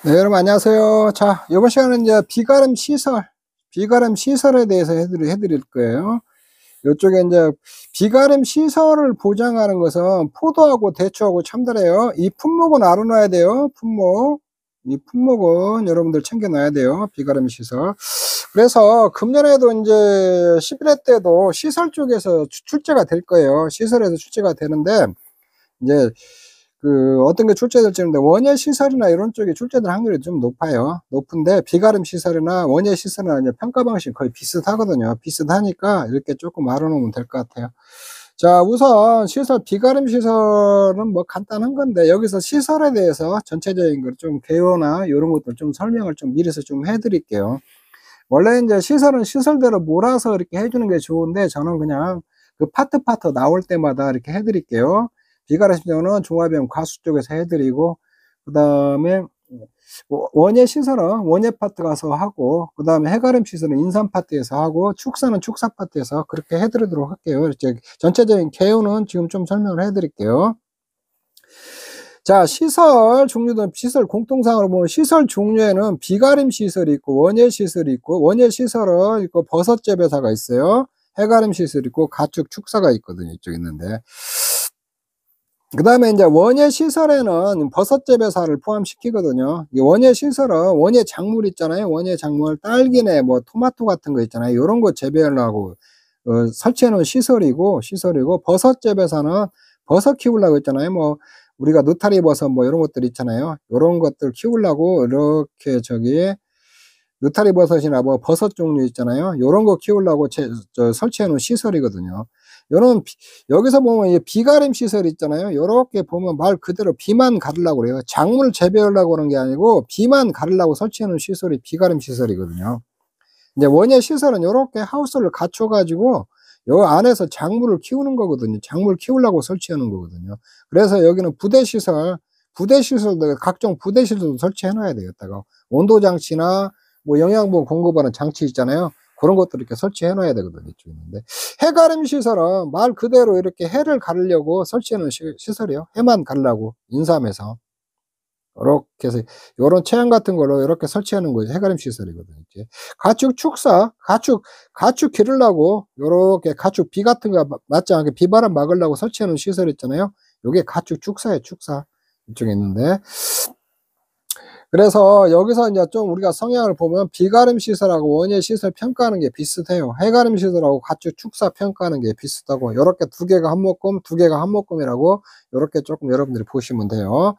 네, 여러분 안녕하세요. 자, 이번 시간은 이제 비가름 시설에 대해서 해드릴 거예요. 이쪽에 이제 비가름 시설을 보장하는 것은 포도하고 대추하고 참다래요. 이 품목은 알아놔야 돼요. 이 품목은 여러분들 챙겨놔야 돼요. 비가름 시설. 그래서 금년에도 이제 11회 때도 시설 쪽에서 출제가 될 거예요. 시설에서 출제가 되는데, 이제 어떤 게 출제될지는데 원예 시설이나 이런 쪽에 출제될 확률이 좀 높아요. 높은데 비가름 시설이나 원예 시설이나 이제 평가 방식이 거의 비슷하거든요. 비슷하니까 이렇게 조금 알아놓으면 될 것 같아요. 자, 우선 비가름 시설은 뭐 간단한 건데 여기서 시설에 대해서 전체적인 걸 좀 개요나 이런 것들 좀 설명을 좀 미리서 좀 해드릴게요. 원래 이제 시설은 시설대로 몰아서 이렇게 해주는 게 좋은데 저는 그냥 그 파트 나올 때마다 이렇게 해드릴게요. 비가름 시설은 종합형 과수 쪽에서 해드리고, 그 다음에 원예 시설은 원예 파트 가서 하고, 그 다음에 해가름 시설은 인삼 파트에서 하고, 축사는 축사 파트에서 그렇게 해드리도록 할게요. 이제 전체적인 개요는 지금 좀 설명을 해드릴게요. 자, 시설 종류도 시설 공통상으로 보면 시설 종류에는 비가름 시설이 있고 원예 시설이 있고, 원예 시설은 있고 버섯 재배사가 있어요. 해가름 시설이 있고 가축 축사가 있거든요. 이쪽에 있는데. 그 다음에 이제 원예 시설에는 버섯 재배사를 포함시키거든요. 이 원예 시설은 원예 작물 있잖아요. 원예 작물, 딸기네, 뭐 토마토 같은 거 있잖아요. 이런 거 재배하려고 설치해 놓은 시설이고, 버섯 재배사는 버섯 키우려고 했잖아요. 뭐 우리가 느타리 버섯 뭐 이런 것들 있잖아요. 이런 것들 키우려고 이렇게 느타리 버섯이나 뭐 버섯 종류 있잖아요. 이런 거 키우려고 설치해 놓은 시설이거든요. 여기서 보면 비가름 시설 있잖아요. 이렇게 보면 말 그대로 비만 가르려고 그래요. 작물 재배하려고 그런 게 아니고 비만 가르려고 설치해 놓은 시설이 비가름 시설이거든요. 이제 원예 시설은 이렇게 하우스를 갖춰가지고 요 안에서 작물을 키우는 거거든요. 작물 키우려고 설치해 놓은 거거든요. 그래서 여기는 각종 부대 시설도 설치해 놔야 되겠다고. 온도 장치나 뭐 영양분 공급하는 장치 있잖아요. 그런 것들 이렇게 설치해 놔야 되거든요. 이쪽에 있는데. 해가름 시설은 말 그대로 이렇게 해를 가르려고 설치해 놓은 시설이에요. 해만 가르려고, 인삼에서. 이렇게 해서, 요런 체형 같은 걸로 이렇게 설치해 놓은 거죠. 해가름 시설이거든요. 이제. 가축 축사, 가축 기르려고, 요렇게 가축 비 같은 거 맞지 않게 비바람 막으려고 설치해 놓은 시설 있잖아요. 요게 가축 축사예요, 축사. 이쪽에 있는데. 그래서 여기서 이제 좀 우리가 성향을 보면 비가름 시설하고 원예 시설 평가하는 게 비슷해요. 해가름 시설하고 가축 축사 평가하는 게 비슷하고, 요렇게 두 개가 한 묶음이라고, 요렇게 조금 여러분들이 보시면 돼요.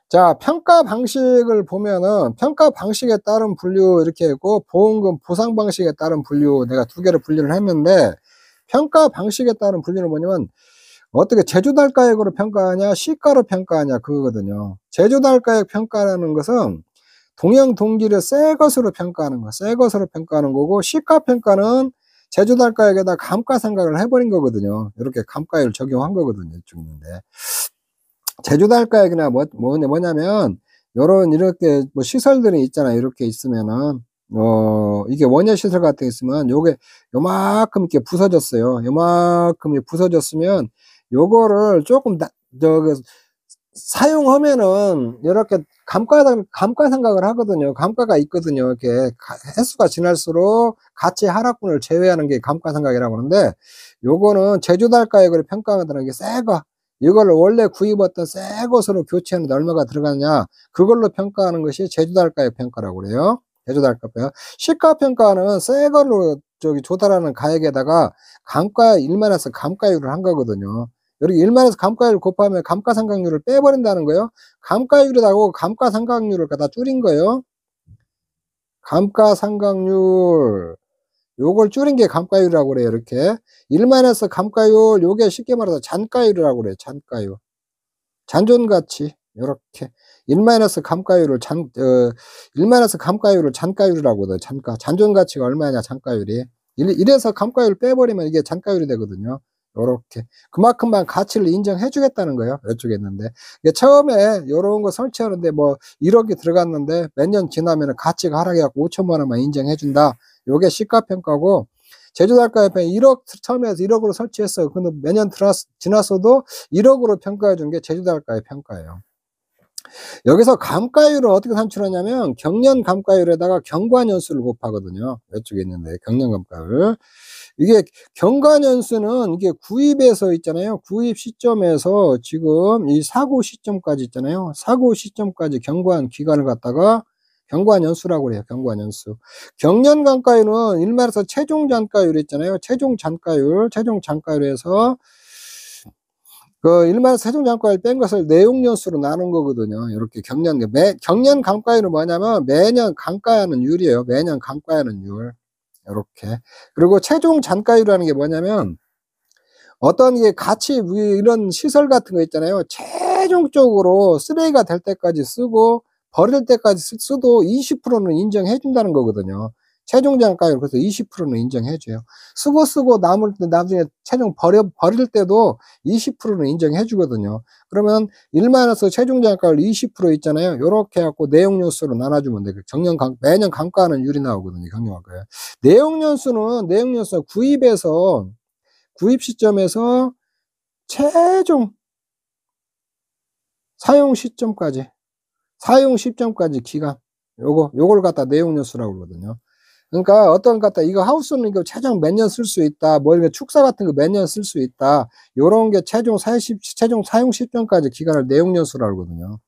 자, 평가 방식을 보면은 평가 방식에 따른 분류 이렇게 있고, 보험금 보상 방식에 따른 분류, 내가 두 개를 분류를 했는데, 평가 방식에 따른 분류는 뭐냐면 어떻게 제조달가액으로 평가하냐, 시가로 평가하냐, 그거거든요. 제조달가액 평가라는 것은 동형 동질의 새 것으로 평가하는 거고, 시가 평가는 제조달가액에다 감가상각을 해버린 거거든요. 이렇게 감가율 적용한 거거든요. 이쪽 있는데. 제조달가액이나 뭐냐면, 이렇게 뭐 시설들이 있잖아요. 이렇게 있으면은, 이게 원예 시설 같은 게 있으면, 요게 요만큼 이렇게 부서졌어요. 요만큼이 부서졌으면, 요거를 조금 사용하면은 이렇게 감가상각을 하거든요. 감가가 있거든요. 이렇게 횟수가 지날수록 가치 하락분을 제외하는 게 감가상각이라고 하는데, 요거는 제조달가액으로 평가하는 게 이걸 원래 구입했던 새 것으로 교체하는데 얼마가 들어가느냐, 그걸로 평가하는 것이 제조달가액 평가라고 그래요. 제조달가액. 시가평가는 새 걸로 조달하는 가액에다가 1만에서 감가율을 한 거거든요. 여기 1만에서 감가율 곱하면 감가상각률을 빼버린다는 거예요. 감가율이라고 감가상각률을 갖다 줄인 거예요. 감가상각률. 요걸 줄인 게 감가율이라고 그래요. 이렇게 1만에서 감가율, 요게 쉽게 말해서 잔가율이라고 그래요. 잔가율, 잔존가치. 요렇게 1만에서 감가율을 1만에서 감가율을 잔가율이라고 그래요. 잔존가치가 얼마냐, 잔가율이. 이래서 감가율 빼버리면 이게 잔가율이 되거든요. 요렇게 그만큼만 가치를 인정해 주겠다는 거예요. 이쪽에 있는데, 처음에 요런 거 설치하는데 뭐 1억이 들어갔는데 몇 년 지나면 가치가 하락해갖고 5천만 원만 인정해 준다. 요게 시가평가고, 제조달가액 1억, 처음에 1억으로 설치했어요. 근데 몇 년 지났어도 1억으로 평가해 준 게 제조달가액 평가예요. 여기서 감가율을 어떻게 산출하냐면 경년 감가율에다가 경과년수를 곱하거든요. 이쪽에 있는데 경년 감가율. 이게 경과년수는 이게 구입에서 있잖아요. 구입 시점에서 지금 이 사고 시점까지 있잖아요. 사고 시점까지 경과한 기간을 갖다가 경과년수라고 그래요. 경과년수. 경년 감가율은 일말에서 최종 잔가율 있잖아요. 최종 잔가율, 최종 잔가율에서 그 일반 세종 잔가율 뺀 것을 내용연수로 나눈 거거든요. 이렇게 경년 감가율은 뭐냐면 매년 감가하는 율이에요. 매년 감가하는 율. 요렇게. 그리고 최종 잔가율이라는 게 뭐냐면 어떤 게 같이 이런 시설 같은 거 있잖아요. 최종적으로 쓰레기가 될 때까지 쓰고 버릴 때까지 써도 20%는 인정해 준다는 거거든요. 최종 잔가율 그래서 20%는 인정해 줘요. 쓰고 남을 때 나중에 최종 버릴 때도 20%는 인정해 주거든요. 그러면 1만원에서 최종 잔가율 20% 있잖아요. 요렇게 해 갖고 내용 연수로 나눠 주면 돼요. 매년 감가하는 율이 나오거든요. 경영 감가율. 내용 연수는 구입 시점에서 최종 사용 시점까지 기간 요걸 갖다 내용 연수라고 그러거든요. 그러니까 어떤 갖다 이거 하우스는 이거 최종 몇 년 쓸 수 있다. 뭐 이런 축사 같은 거 몇 년 쓸 수 있다. 요런 게 최종 사용 시점까지 기간을 내용 연수라고 그러거든요.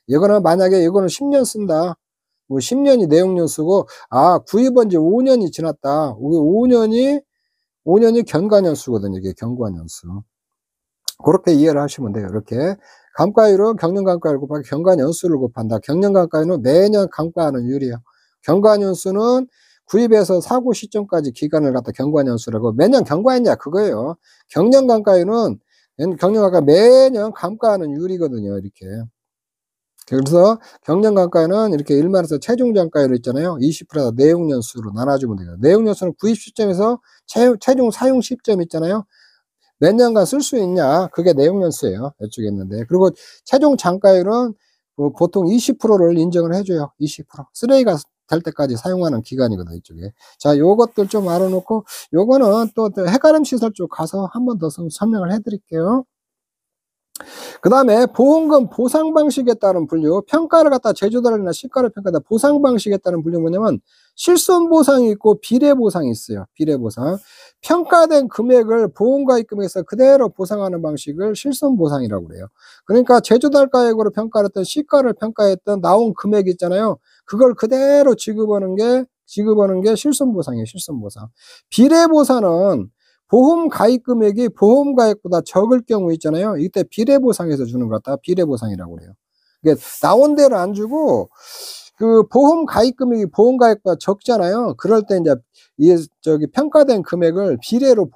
이거는 만약에 이거는 10년 쓴다. 뭐 10년이 내용 연수고 구입한 지 5년이 지났다. 5년이 경과년수거든요. 이게 경과년수. 그렇게 이해를 하시면 돼요. 이렇게 감가율은 경년감가율 곱하기 경과년수를 곱한다. 경년감가율은 매년 감가하는 율이에요. 경과년수는 구입에서 사고 시점까지 기간을 갖다 경과년수라고 매년 경과했냐 그거예요. 경년감가율은 경년감가 매년 감가하는 율이거든요. 이렇게. 그래서 경년감가율은 이렇게 1만에서 최종장가율 있잖아요. 20%다 내용년수로 나눠주면 돼요. 내용년수는 구입 시점에서 최종 사용 시점 있잖아요. 몇 년간 쓸 수 있냐 그게 내용연수예요. 이쪽에 있는데 그리고 최종 잔가율은 보통 20%를 인정을 해줘요. 20% 쓰레기가 될 때까지 사용하는 기간이거든요. 이쪽에. 자 요것들 좀 알아놓고 요거는 또 해가름 시설 쪽 가서 한 번 더 설명을 해드릴게요. 그 다음에 보험금 보상 방식에 따른 분류, 평가를 갖다 제조달이나 시가를 평가하다 보상 방식에 따른 분류 뭐냐면 실손 보상이 있고 비례 보상이 있어요. 비례 보상. 평가된 금액을 보험가입 금액에서 그대로 보상하는 방식을 실손 보상이라고 그래요. 그러니까 제조달 가액으로 평가를 했던 시가를 평가했던 나온 금액 있잖아요. 그걸 그대로 지급하는 게 실손 보상이에요. 실손 보상. 비례 보상은 보험 가입 금액이 보험 가입보다 적을 경우 있잖아요. 이때 비례 보상해서 주는 것 같다. 비례 보상이라고 그래요. 그러니까 나온 대로 안 주고 그 보험 가입 금액이 보험 가입보다 적잖아요. 그럴 때 이제 평가된 금액을 비례로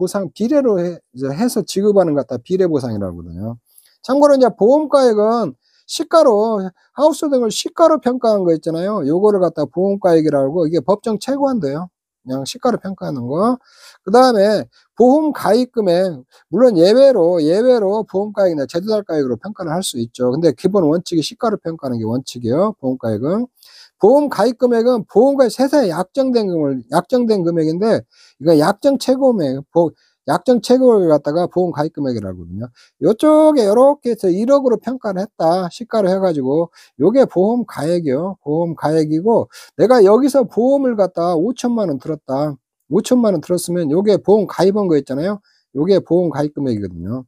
해서 지급하는 것 같다. 비례 보상이라고 하거든요. 참고로 이제 보험 가액은 시가로 하우스 등을 시가로 평가한 거 있잖아요. 요거를 갖다 보험 가액이라고 하고 이게 법정 최고한대요. 그냥 시가로 평가하는 거. 그 다음에 보험 가입 금액 물론 예외로 보험 가액이나 제조달 가액으로 평가를 할 수 있죠. 근데 기본 원칙이 시가로 평가하는 게 원칙이에요. 보험 가액은 보험 가입 금액은 보험 가입 세사에 약정된 금액인데 이거 약정 최고를 갖다가 보험 가입 금액이라고 하거든요. 요쪽에 요렇게 해서 1억으로 평가를 했다. 시가로 해가지고 요게 보험 가액이요. 보험 가액이고 내가 여기서 보험을 갖다 5천만 원 들었다. 5천만 원 들었으면 요게 보험 가입한 거 있잖아요. 요게 보험 가입 금액이거든요.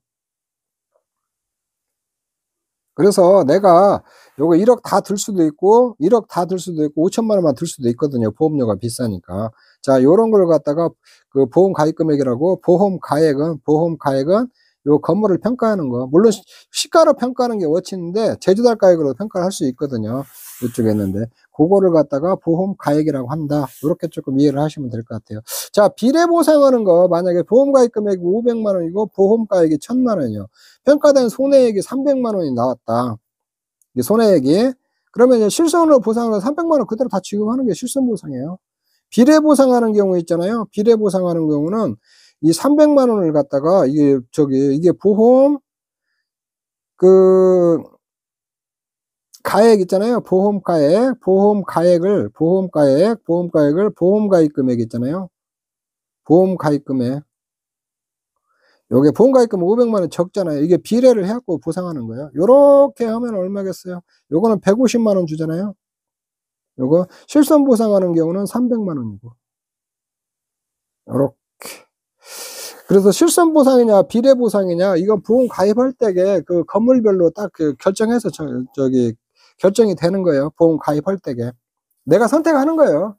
그래서 내가 요거 1억 다 들 수도 있고 5천만 원만 들 수도 있거든요. 보험료가 비싸니까. 자, 요런 걸 갖다가 그 보험 가입 금액이라고 보험 가액은 요 건물을 평가하는 거. 물론 시가로 평가하는 게 원칙인데 제조달 가액으로 평가를 할 수 있거든요. 이쪽에 있는데 그거를 갖다가 보험 가액이라고 한다. 이렇게 조금 이해를 하시면 될 것 같아요. 자, 비례 보상하는 거 만약에 보험 가입 금액이 500만 원이고 보험 가액이 1000만 원이요. 평가된 손해액이 300만 원이 나왔다. 이게 손해액이. 그러면 이제 실손으로 보상을 300만 원 그대로 다 지급하는 게 실손 보상이에요. 비례 보상하는 경우 있잖아요. 비례 보상하는 경우는 이 300만 원을 갖다가 이게 보험 가액 있잖아요. 보험 가액을 보험 가입 금액 있잖아요. 보험 가입 금액 요게 보험가입금 500만 원 적잖아요. 이게 비례를 해 갖고 보상하는 거예요. 요렇게 하면 얼마겠어요? 요거는 150만 원 주잖아요. 요거 실손 보상하는 경우는 300만 원이고. 요렇게. 그래서 실손 보상이냐 비례 보상이냐 이건 보험 가입할 때게 그 건물별로 딱 그 결정해서 저기 결정이 되는 거예요. 보험 가입할 때게. 내가 선택하는 거예요.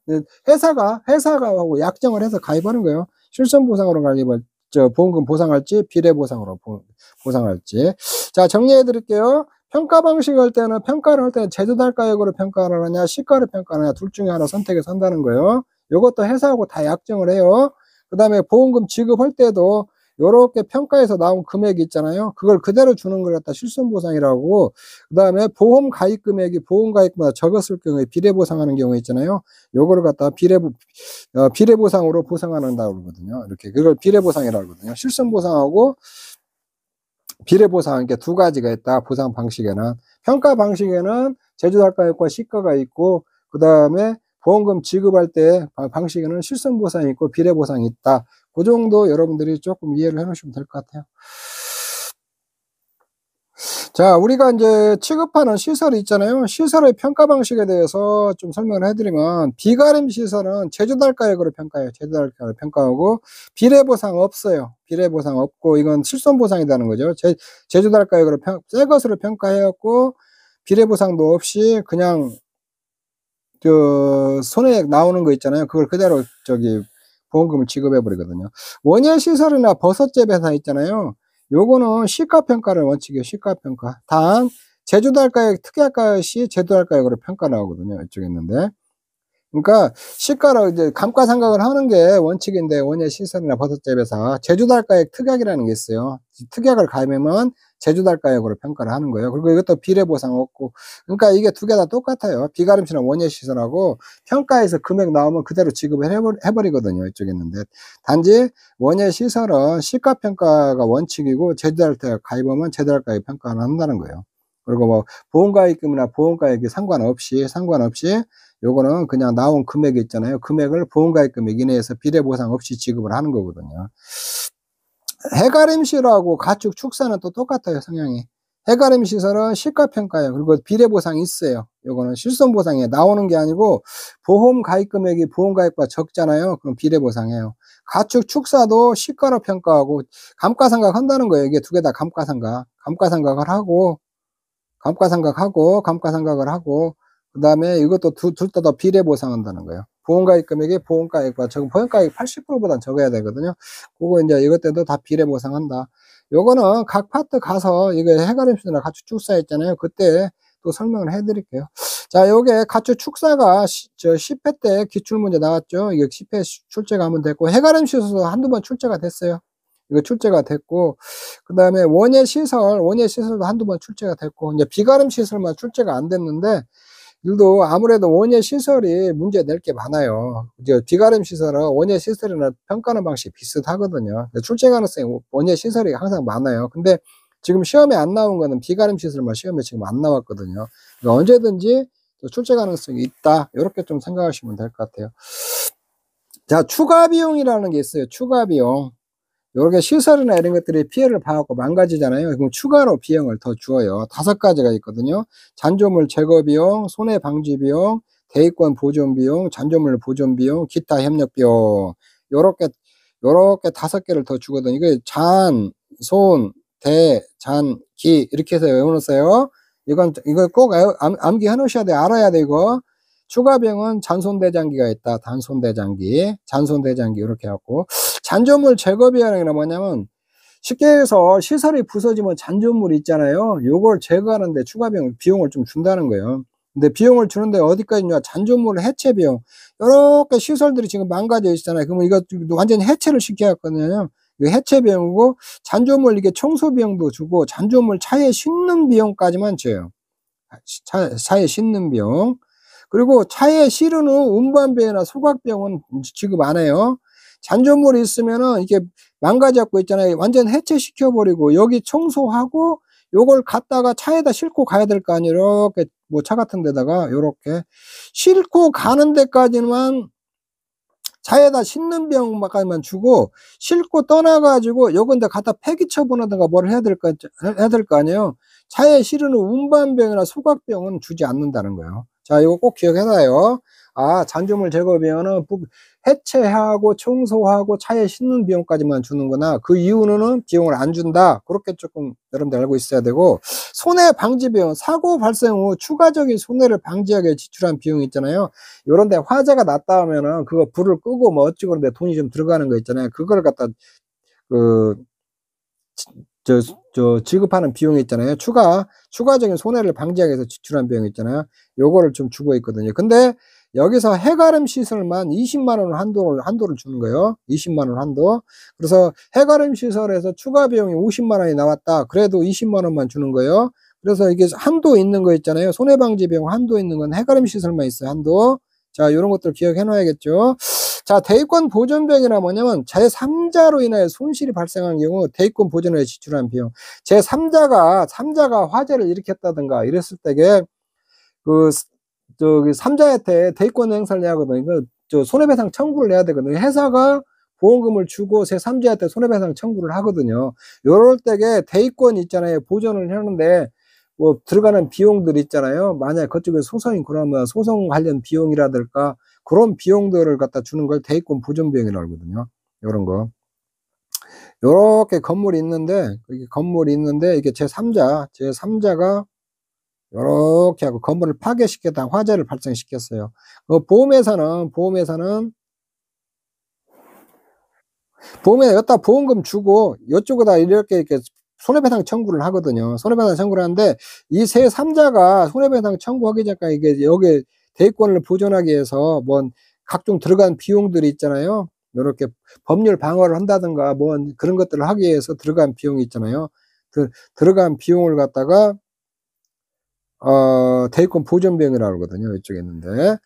회사가 하고 약정을 해서 가입하는 거예요. 실손 보상으로 가입할 보험금 보상할지 비례 보상으로 보상할지. 자, 정리해 드릴게요. 평가 방식 할 때는 평가를 할 때는 제조달 가액으로 평가를 하냐 시가로 평가를 하냐 둘 중에 하나 선택해서 한다는 거예요. 요것도 회사하고 다 약정을 해요. 그다음에 보험금 지급할 때도 요렇게 평가에서 나온 금액이 있잖아요. 그걸 그대로 주는 걸 갖다 실손 보상이라고. 그다음에 보험 가입 금액이 보험 가입보다 적었을 경우에 비례 보상하는 경우 있잖아요. 요거를 갖다 비례 보상으로 보상한다고 그러거든요. 이렇게 그걸 비례 보상이라고 하거든요. 실손 보상하고 비례 보상 이렇게 두 가지가 있다. 보상 방식에는 평가 방식에는 제조달 가입과 시가가 있고 그다음에 보험금 지급할 때 방식에는 실손 보상이 있고 비례 보상이 있다. 그 정도 여러분들이 조금 이해를 해 놓으시면 될 것 같아요. 자, 우리가 이제 취급하는 시설이 있잖아요. 시설의 평가 방식에 대해서 좀 설명을 해드리면 비가림 시설은 제조달 가액으로 평가해요. 제조달 가액으로 평가하고 비례 보상 없어요. 비례 보상 없고 이건 실손 보상이라는 거죠. 제조달 가액으로 새 것으로 평가해갖고 비례 보상도 없이 그냥 그 손해 나오는 거 있잖아요. 그걸 그대로 저기 보험금을 지급해 버리거든요. 원예 시설이나 버섯재 배사 있잖아요. 요거는 시가평가를 원칙이에요. 시가평가. 단 제조달가액 특약가액 시 제조달가액으로 평가 나오거든요. 이쪽에 있는데. 그러니까 시가로 이제 감가상각을 하는 게 원칙인데 원예 시설이나 버섯재 배사 제조달가액 특약이라는 게 있어요. 특약을 가입하면 제조달가액으로 평가를 하는 거예요. 그리고 이것도 비례 보상 없고 그러니까 이게 두 개 다 똑같아요. 비가림시나 원예 시설하고 평가에서 금액 나오면 그대로 지급을 해버리거든요. 이쪽에 있는데 단지 원예 시설은 시가평가가 원칙이고 제조달가액 가입하면 제조달가액 평가를 한다는 거예요. 그리고 뭐 보험가입금이나 보험가액이 상관없이 요거는 그냥 나온 금액이 있잖아요. 금액을 보험가입금액 이내에서 비례 보상 없이 지급을 하는 거거든요. 해가림시설하고 가축 축사는 또 똑같아요. 성향이. 해가림 시설은 시가평가예요. 그리고 비례 보상이 있어요. 요거는 실손 보상에 나오는 게 아니고 보험 가입 금액이 보험 가입과 적잖아요. 그럼 비례 보상해요. 가축 축사도 시가로 평가하고 감가상각 한다는 거예요. 이게 두 개 다 감가상각을 하고 감가상각을 하고 그다음에 이것도 둘 다 비례 보상한다는 거예요. 보험가입 금액이 보험가입과 적은 보험가입 80%보단 적어야 되거든요. 그거 이제 이것 때도 다 비례 보상한다. 요거는 각 파트 가서 이거 해가림시나 가축 축사 있잖아요. 그때 또 설명을 해드릴게요. 자, 요게 가축 축사가 10회 때 기출문제 나왔죠. 이거 10회 출제가 한번 됐고 해가림시설도 한두 번 출제가 됐어요. 이거 출제가 됐고 그다음에 원예 시설도 한두 번 출제가 됐고 이제 비가림 시설만 출제가 안 됐는데 일도 아무래도 원예 시설이 문제 낼 게 많아요. 이제 비가림 시설은 원예 시설이나 평가하는 방식이 비슷하거든요. 출제 가능성이 원예 시설이 항상 많아요. 근데 지금 시험에 안 나온 거는 비가림 시설만 시험에 지금 안 나왔거든요. 그러니까 언제든지 출제 가능성이 있다. 이렇게 좀 생각하시면 될 것 같아요. 자, 추가 비용이라는 게 있어요. 추가 비용. 요렇게 시설이나 이런 것들이 피해를 봐갖고 망가지잖아요. 그럼 추가로 비용을 더 주어요. 5가지가 있거든요. 잔조물 제거 비용, 손해 방지 비용, 대위권 보존 비용, 잔조물 보존 비용, 기타 협력 비용. 요렇게 5개를 더 주거든요. 이게 잔, 손, 대, 잔, 기 이렇게 해서 외워놓으세요. 이거 꼭 암기해 놓으셔야 돼요. 알아야 돼 이거. 추가 비용은 잔손대장기가 있다. 잔손대장기 이렇게 해갖고 잔조물 제거 비용이 뭐냐면 쉽게 해서 시설이 부서지면 잔조물이 있잖아요. 요걸 제거하는데 추가 비용을 좀 준다는 거예요. 근데 비용을 주는데 어디까지냐? 잔조물 해체 비용. 이렇게 시설들이 지금 망가져 있잖아요. 그러면 이거 완전히 해체를 시켜야겠거든요. 이거 해체 비용이고 잔조물 이게 청소 비용도 주고 잔조물 차에 싣는 비용까지만 줘요. 차에 싣는 비용. 그리고 차에 실은 후 운반비용이나 소각비용은 지급 안 해요. 잔존물이 있으면은 이게 망가졌고 있잖아요. 완전 해체시켜버리고 여기 청소하고 요걸 갖다가 차에다 싣고 가야 될 거 아니에요. 이렇게 뭐 차 같은 데다가 요렇게 싣고 가는 데까지만 차에다 싣는 비용만 주고 싣고 떠나 가지고 요건 데 갖다 폐기 처분하든가 뭘 해야 될 거 아니에요. 차에 실으는 운반 비용이나 소각 비용은 주지 않는다는 거예요. 자, 요거 꼭 기억해 놔요. 아, 잔주물 제거 비용은 해체하고 청소하고 차에 싣는 비용까지만 주는구나. 그 이후로는 비용을 안 준다. 그렇게 조금 여러분들 알고 있어야 되고, 손해 방지 비용, 사고 발생 후 추가적인 손해를 방지하기 위해 지출한 비용 있잖아요. 요런 데 화재가 났다 하면은 그거 불을 끄고 뭐 어찌고 그런데 돈이 좀 들어가는 거 있잖아요. 그걸 갖다 그 지급하는 비용이 있잖아요. 추가적인 손해를 방지하기 위해서 지출한 비용이 있잖아요. 요거를 좀 주고 있거든요. 근데 여기서 해가름 시설만 20만 원 한도를 주는 거예요. 20만 원 한도. 그래서 해가름 시설에서 추가 비용이 50만 원이 나왔다. 그래도 20만 원만 주는 거예요. 그래서 이게 한도 있는 거 있잖아요. 손해방지 비용 한도 있는 건 해가름 시설만 있어요. 한도. 자, 요런 것들 기억해 놔야겠죠. 자, 대위권 보존비용이나 뭐냐면 제3자로 인하여 손실이 발생한 경우 대위권 보존에 지출한 비용. 제3자가 화재를 일으켰다든가 이랬을 때게 그 저기 3자한테 대위권 행사를 해야 하거든요. 손해배상 청구를 해야 되거든요. 회사가 보험금을 주고 제3자한테 손해배상 청구를 하거든요. 요럴 때게 대위권 있잖아요. 보존을 하는데 뭐 들어가는 비용들 있잖아요. 만약 그쪽에 소송이 그러면 소송 관련 비용이라든가 그런 비용들을 갖다 주는 걸 대위권 보존 비용이라고 하거든요. 요런 거. 요렇게 건물이 있는데 이게 제3자가 요렇게 하고 건물을 파괴시켰다 화재를 발생시켰어요. 보험회사는 여기다 보험금 주고 이쪽에다 이렇게 손해배상 청구를 하거든요. 손해배상 청구를 하는데 이 제3자가 손해배상 청구하기 전까지 이게 여기 대위권을 보존하기 위해서 뭐 각종 들어간 비용들이 있잖아요. 요렇게 법률 방어를 한다든가 뭐 그런 것들을 하기 위해서 들어간 비용이 있잖아요. 들어간 비용을 갖다가 대위권 보존 비용이라고 그러거든요. 이쪽에 있는데.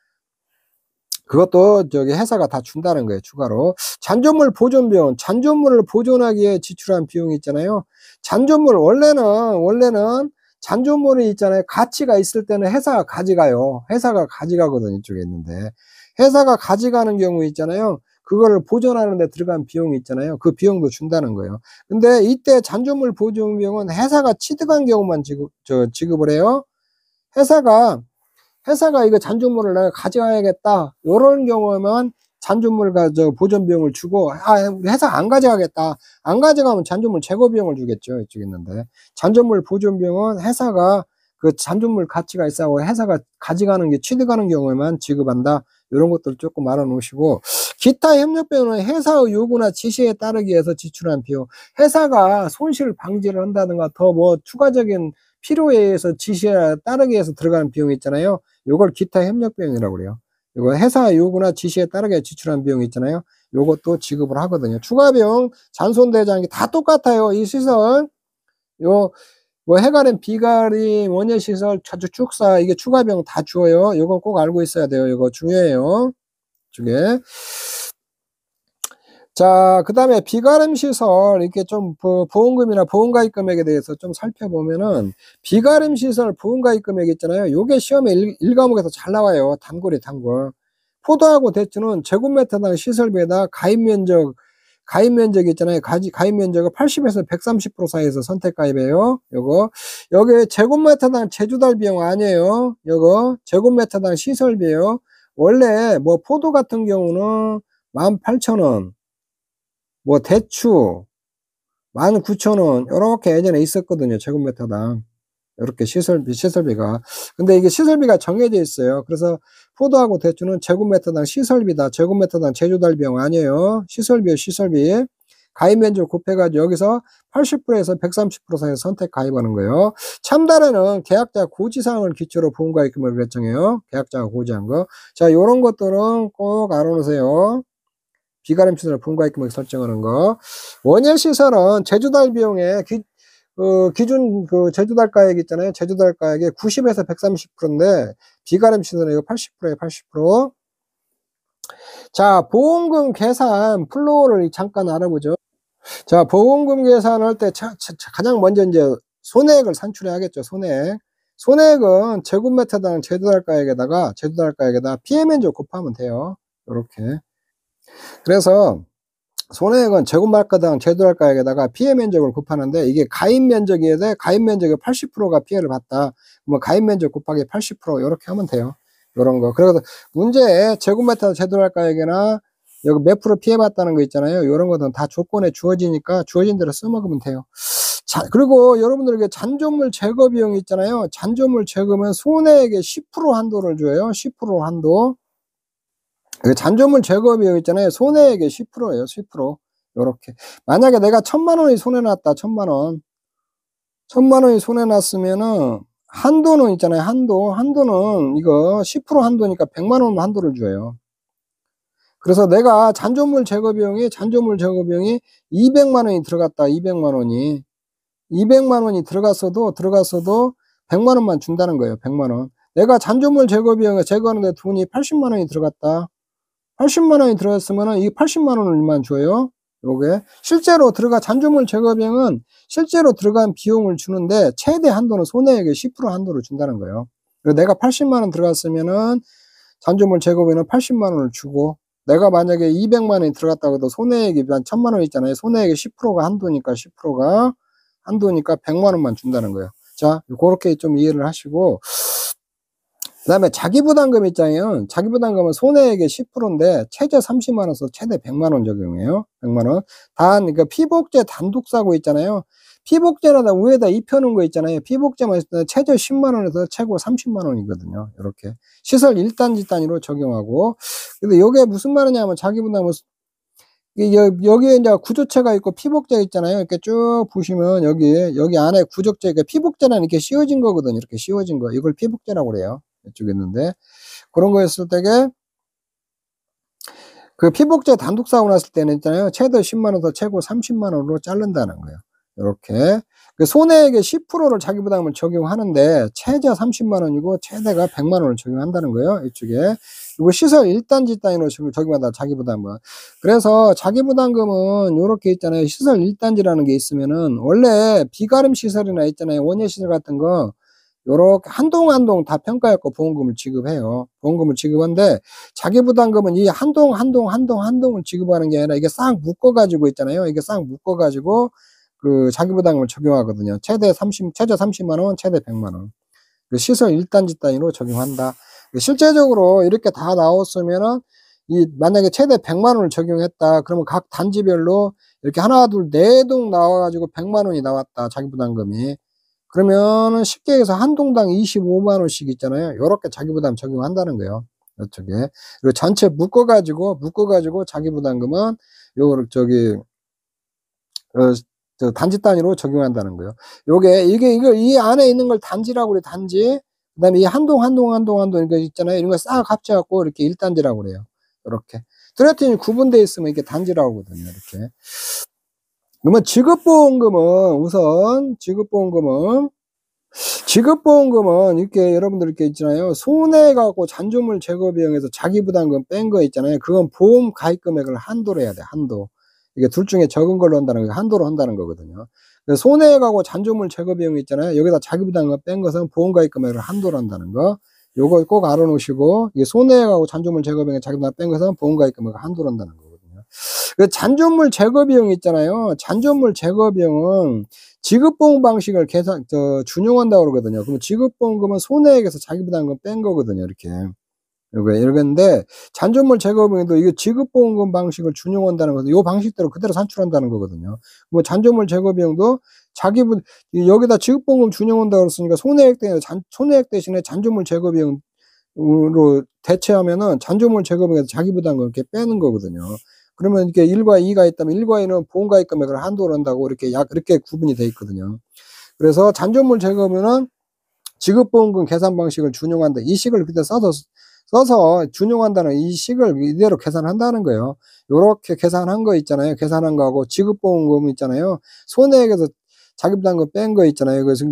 그것도 저기 회사가 다 준다는 거예요, 추가로. 잔존물 보존 비용, 잔존물을 보존하기 위해 지출한 비용이 있잖아요. 잔존물, 원래는 잔존물이 있잖아요. 가치가 있을 때는 회사가 가져가요. 회사가 가져가거든요, 이쪽에 있는데. 회사가 가져가는 경우 있잖아요. 그거를 보존하는 데 들어간 비용이 있잖아요. 그 비용도 준다는 거예요. 근데 이때 잔존물 보존 비용은 회사가 취득한 경우만 지급을 해요. 회사가 이거 잔존물을 내가 가져가야겠다. 요런 경우에만 잔존물과 보존 비용을 주고, 우리 회사가 안 가져가겠다. 안 가져가면 잔존물 제거 비용을 주겠죠. 이쪽에 있는데. 잔존물 보존 비용은 회사가 그 잔존물 가치가 있어 회사가 가져가는 게 취득하는 경우에만 지급한다. 이런 것들 조금 알아놓으시고, 기타 협력 비용은 회사의 요구나 지시에 따르기 위해서 지출한 비용. 회사가 손실 방지를 한다든가 더 뭐 추가적인 필요에 의해서 지시에 따르기 위해서 들어가는 비용이 있잖아요. 요걸 기타 협력 비용이라고 그래요. 이거 회사 요구나 지시에 따르게 지출한 비용이 있잖아요. 요것도 지급을 하거든요. 추가 비용, 잔손대장이 다 똑같아요. 이 시설, 뭐 해가림, 비가림, 원예시설, 축사 이게 추가 비용 다 줘요. 요건 꼭 알고 있어야 돼요. 이거 중요해요. 이쪽에. 자, 그 다음에 비가림 시설, 이렇게 좀 보험금이나 보험가입 금액에 대해서 좀 살펴보면은, 비가림 시설 보험가입 금액 있잖아요. 요게 시험에 1과목에서 잘 나와요. 단골이 단골. 포도하고 대추는 제곱미터당 시설비에다 가입면적 있잖아요. 가입면적을 80에서 130% 사이에서 선택가입해요. 여기 제곱미터당 제조달 비용 아니에요. 제곱미터당 시설비예요. 원래 뭐 포도 같은 경우는 18,000원, 뭐 대추 19,000원 요렇게 예전에 있었거든요. 제곱미터당. 요렇게 시설비가. 근데 이게 시설비가 정해져 있어요. 그래서 포도하고 대추는 제곱미터당 시설비다. 제곱미터당 제조달 비용 아니에요. 시설비예요, 시설비. 가입면적 곱해가지고 여기서 80%에서 130% 사이에서 선택 가입하는 거예요. 참다래는 계약자 고지사항을 기초로 보험가입 금액을 결정해요. 계약자가 고지한 거. 자, 요런 것들은 꼭 알아놓으세요. 비가림 시설 보험가입 금액 설정하는 거. 원예 시설은 제조달 비용의 기준 제조달 가액 있잖아요. 제조달 가액의 90에서 130%인데 비가림 시설은 이거 80%에요. 80%. 자, 보험금 계산 플로우를 잠깐 알아보죠. 자, 보험금 계산할 때 가장 먼저 이제 손해액을 산출해야겠죠. 손해액은 제곱미터당 제조달 가액에다가 피해 면적 곱하면 돼요. 이렇게. 그래서 손해액은 제곱말가당 제도할가액에다가 피해 면적을 곱하는데 이게 가입 면적에 대해 가입 면적의 80%가 피해를 봤다. 뭐 가입 면적 곱하기 80% 이렇게 하면 돼요. 요런 거. 그래서 문제에 제곱미터 제도할가액이나 여기 몇 프로 피해 봤다는 거 있잖아요. 요런 것은 다 조건에 주어지니까 주어진 대로 써먹으면 돼요. 자, 그리고 여러분들에게 잔존물 제거 비용이 있잖아요. 잔존물 제거면 손해액의 10% 한도를 줘요. 10% 한도. 그 잔존물 제거 비용 있잖아요. 손해액의 10%예요. 10%. 요렇게. 만약에 내가 1,000만 원이 손해 났다. 1,000만 원. 1,000만 원이 손해 났으면은 한도는 있잖아요. 한도는 이거 10% 한도니까 100만 원 한도를 줘요. 그래서 내가 잔존물 제거 비용이 200만 원이 들어갔다. 200만 원이. 200만 원이 들어갔어도 100만 원만 준다는 거예요. 100만 원. 내가 잔존물 제거 비용에 제거하는데 돈이 80만 원이 들어갔다. 80만 원이 들어갔으면은 이 80만 원을만 줘요. 요게 실제로 잔존물 제거 비용은 실제로 들어간 비용을 주는데 최대 한도는 손해액의 10% 한도를 준다는 거예요. 그래서 내가 80만 원 들어갔으면은 잔존물 제거 비용은 80만 원을 주고, 내가 만약에 200만 원이 들어갔다고 해도 손해액이 한 1,000만 원 있잖아요. 손해액의 10%가 한도니까 10%가 한도니까 100만 원만 준다는 거예요. 자, 그렇게 좀 이해를 하시고, 그 다음에 자기부담금 있잖아요. 자기부담금은 손해액의 10%인데 최저 30만 원에서 최대 100만 원 적용해요. 100만 원. 그러니까 피복제 단독사고 있잖아요. 피복제라다 위에다 입혀놓은 거 있잖아요. 피복제만 있을 때 최저 10만 원에서 최고 30만 원이거든요. 이렇게 시설 1단지 단위로 적용하고. 근데 이게 무슨 말이냐면 자기부담은 여기에 이제 구조체가 있고 피복제가 있잖아요. 이렇게 쭉 보시면 여기 안에 구조체, 그러니까 피복제는 이렇게 씌워진 거거든요. 이렇게 씌워진 거. 이걸 피복제라고 그래요. 이쪽에 있는데. 그런 거였을 때게 그 피복제 단독 사고 났을 때는 있잖아요. 최대 10만 원에서 최고 30만 원으로 자른다는 거예요. 이렇게. 그 손해액의 10%를 자기부담을 적용하는데 최저 30만 원이고 최대가 100만 원을 적용한다는 거예요. 이쪽에. 그리고 시설 1단지 단위로 적용한다. 자기부담은. 그래서 자기부담금은 요렇게 있잖아요. 시설 1단지라는 게 있으면은 원래 비가림 시설이나 있잖아요. 원예 시설 같은 거 요렇게 한동 다 평가했고 보험금을 지급해요. 보험금을 지급하는데 자기부담금은 이 한동을 지급하는 게 아니라 이게 싹 묶어가지고 있잖아요. 이게 싹 묶어가지고 그 자기부담금을 적용하거든요. 최저 30만 원, 최대 100만 원. 그 시설 1단지 단위로 적용한다. 실제적으로 이렇게 다 나왔으면은 만약에 최대 100만 원을 적용했다. 그러면 각 단지별로 이렇게 하나, 둘, 네 동 나와가지고 100만 원이 나왔다. 자기부담금이. 그러면은 쉽게 해서 한 동당 25만 원씩 있잖아요. 요렇게 자기부담 적용한다는 거예요. 이쪽에. 그리고 전체 묶어가지고 자기부담금은 단지 단위로 적용한다는 거예요. 이 안에 있는 걸 단지라고 그래, 단지. 그 다음에 이 한동, 이거 있잖아요. 이런 거 싹 합쳐갖고 이렇게 1단지라고 그래요. 이렇게. 뚜렷이 구분되어 있으면 이게 단지라고 하거든요. 이렇게. 그러면 지급보험금은 이렇게 여러분들 이렇게 있잖아요. 손해가고 잔존물 제거 비용에서 자기부담금 뺀 거 있잖아요. 그건 보험 가입 금액을 한도로 해야 돼. 한도. 이게 둘 중에 적은 걸로 한다는 거, 한도로 한다는 거거든요. 손해가고 잔존물 제거 비용 있잖아요. 여기다 자기부담금 뺀 것은 보험 가입 금액을 한도로 한다는 거. 요거 꼭 알아놓으시고, 이게 손해가고 잔존물 제거 비용에 자기부담금 뺀 것은 보험 가입 금액을 한도로 한다는 거거든요. 그 잔존물 제거 비용 있잖아요. 잔존물 제거 비용은 지급보험 방식을 준용한다고 그러거든요. 그럼 지급보험금은 손해액에서 자기부담금 뺀 거거든요. 이렇게. 이러는데, 잔존물 제거 비용도 이게 지급보험금 방식을 준용한다는 것은 이 방식대로 그대로 산출한다는 거거든요. 뭐 잔존물 제거 비용도 여기다 지급보험금 준용한다고 그랬으니까 손해액 대신에 잔존물 제거 비용으로 대체하면은 잔존물 제거 비용에서 자기부담금 이렇게 빼는 거거든요. 그러면 이렇게 1과 2가 있다면 1과 2는 보험가입 금액을 한도로 한다고 이렇게 구분이 되어 있거든요. 그래서 잔존물 제거비는 지급보험금 계산 방식을 준용한다. 이 식을 그때 써서 준용한다는 이 식을 이대로 계산한다는 거예요. 요렇게 계산한 거 있잖아요. 계산한 거하고 지급보험금 있잖아요. 손해액에서 자기부담금 뺀 거 있잖아요. 그래서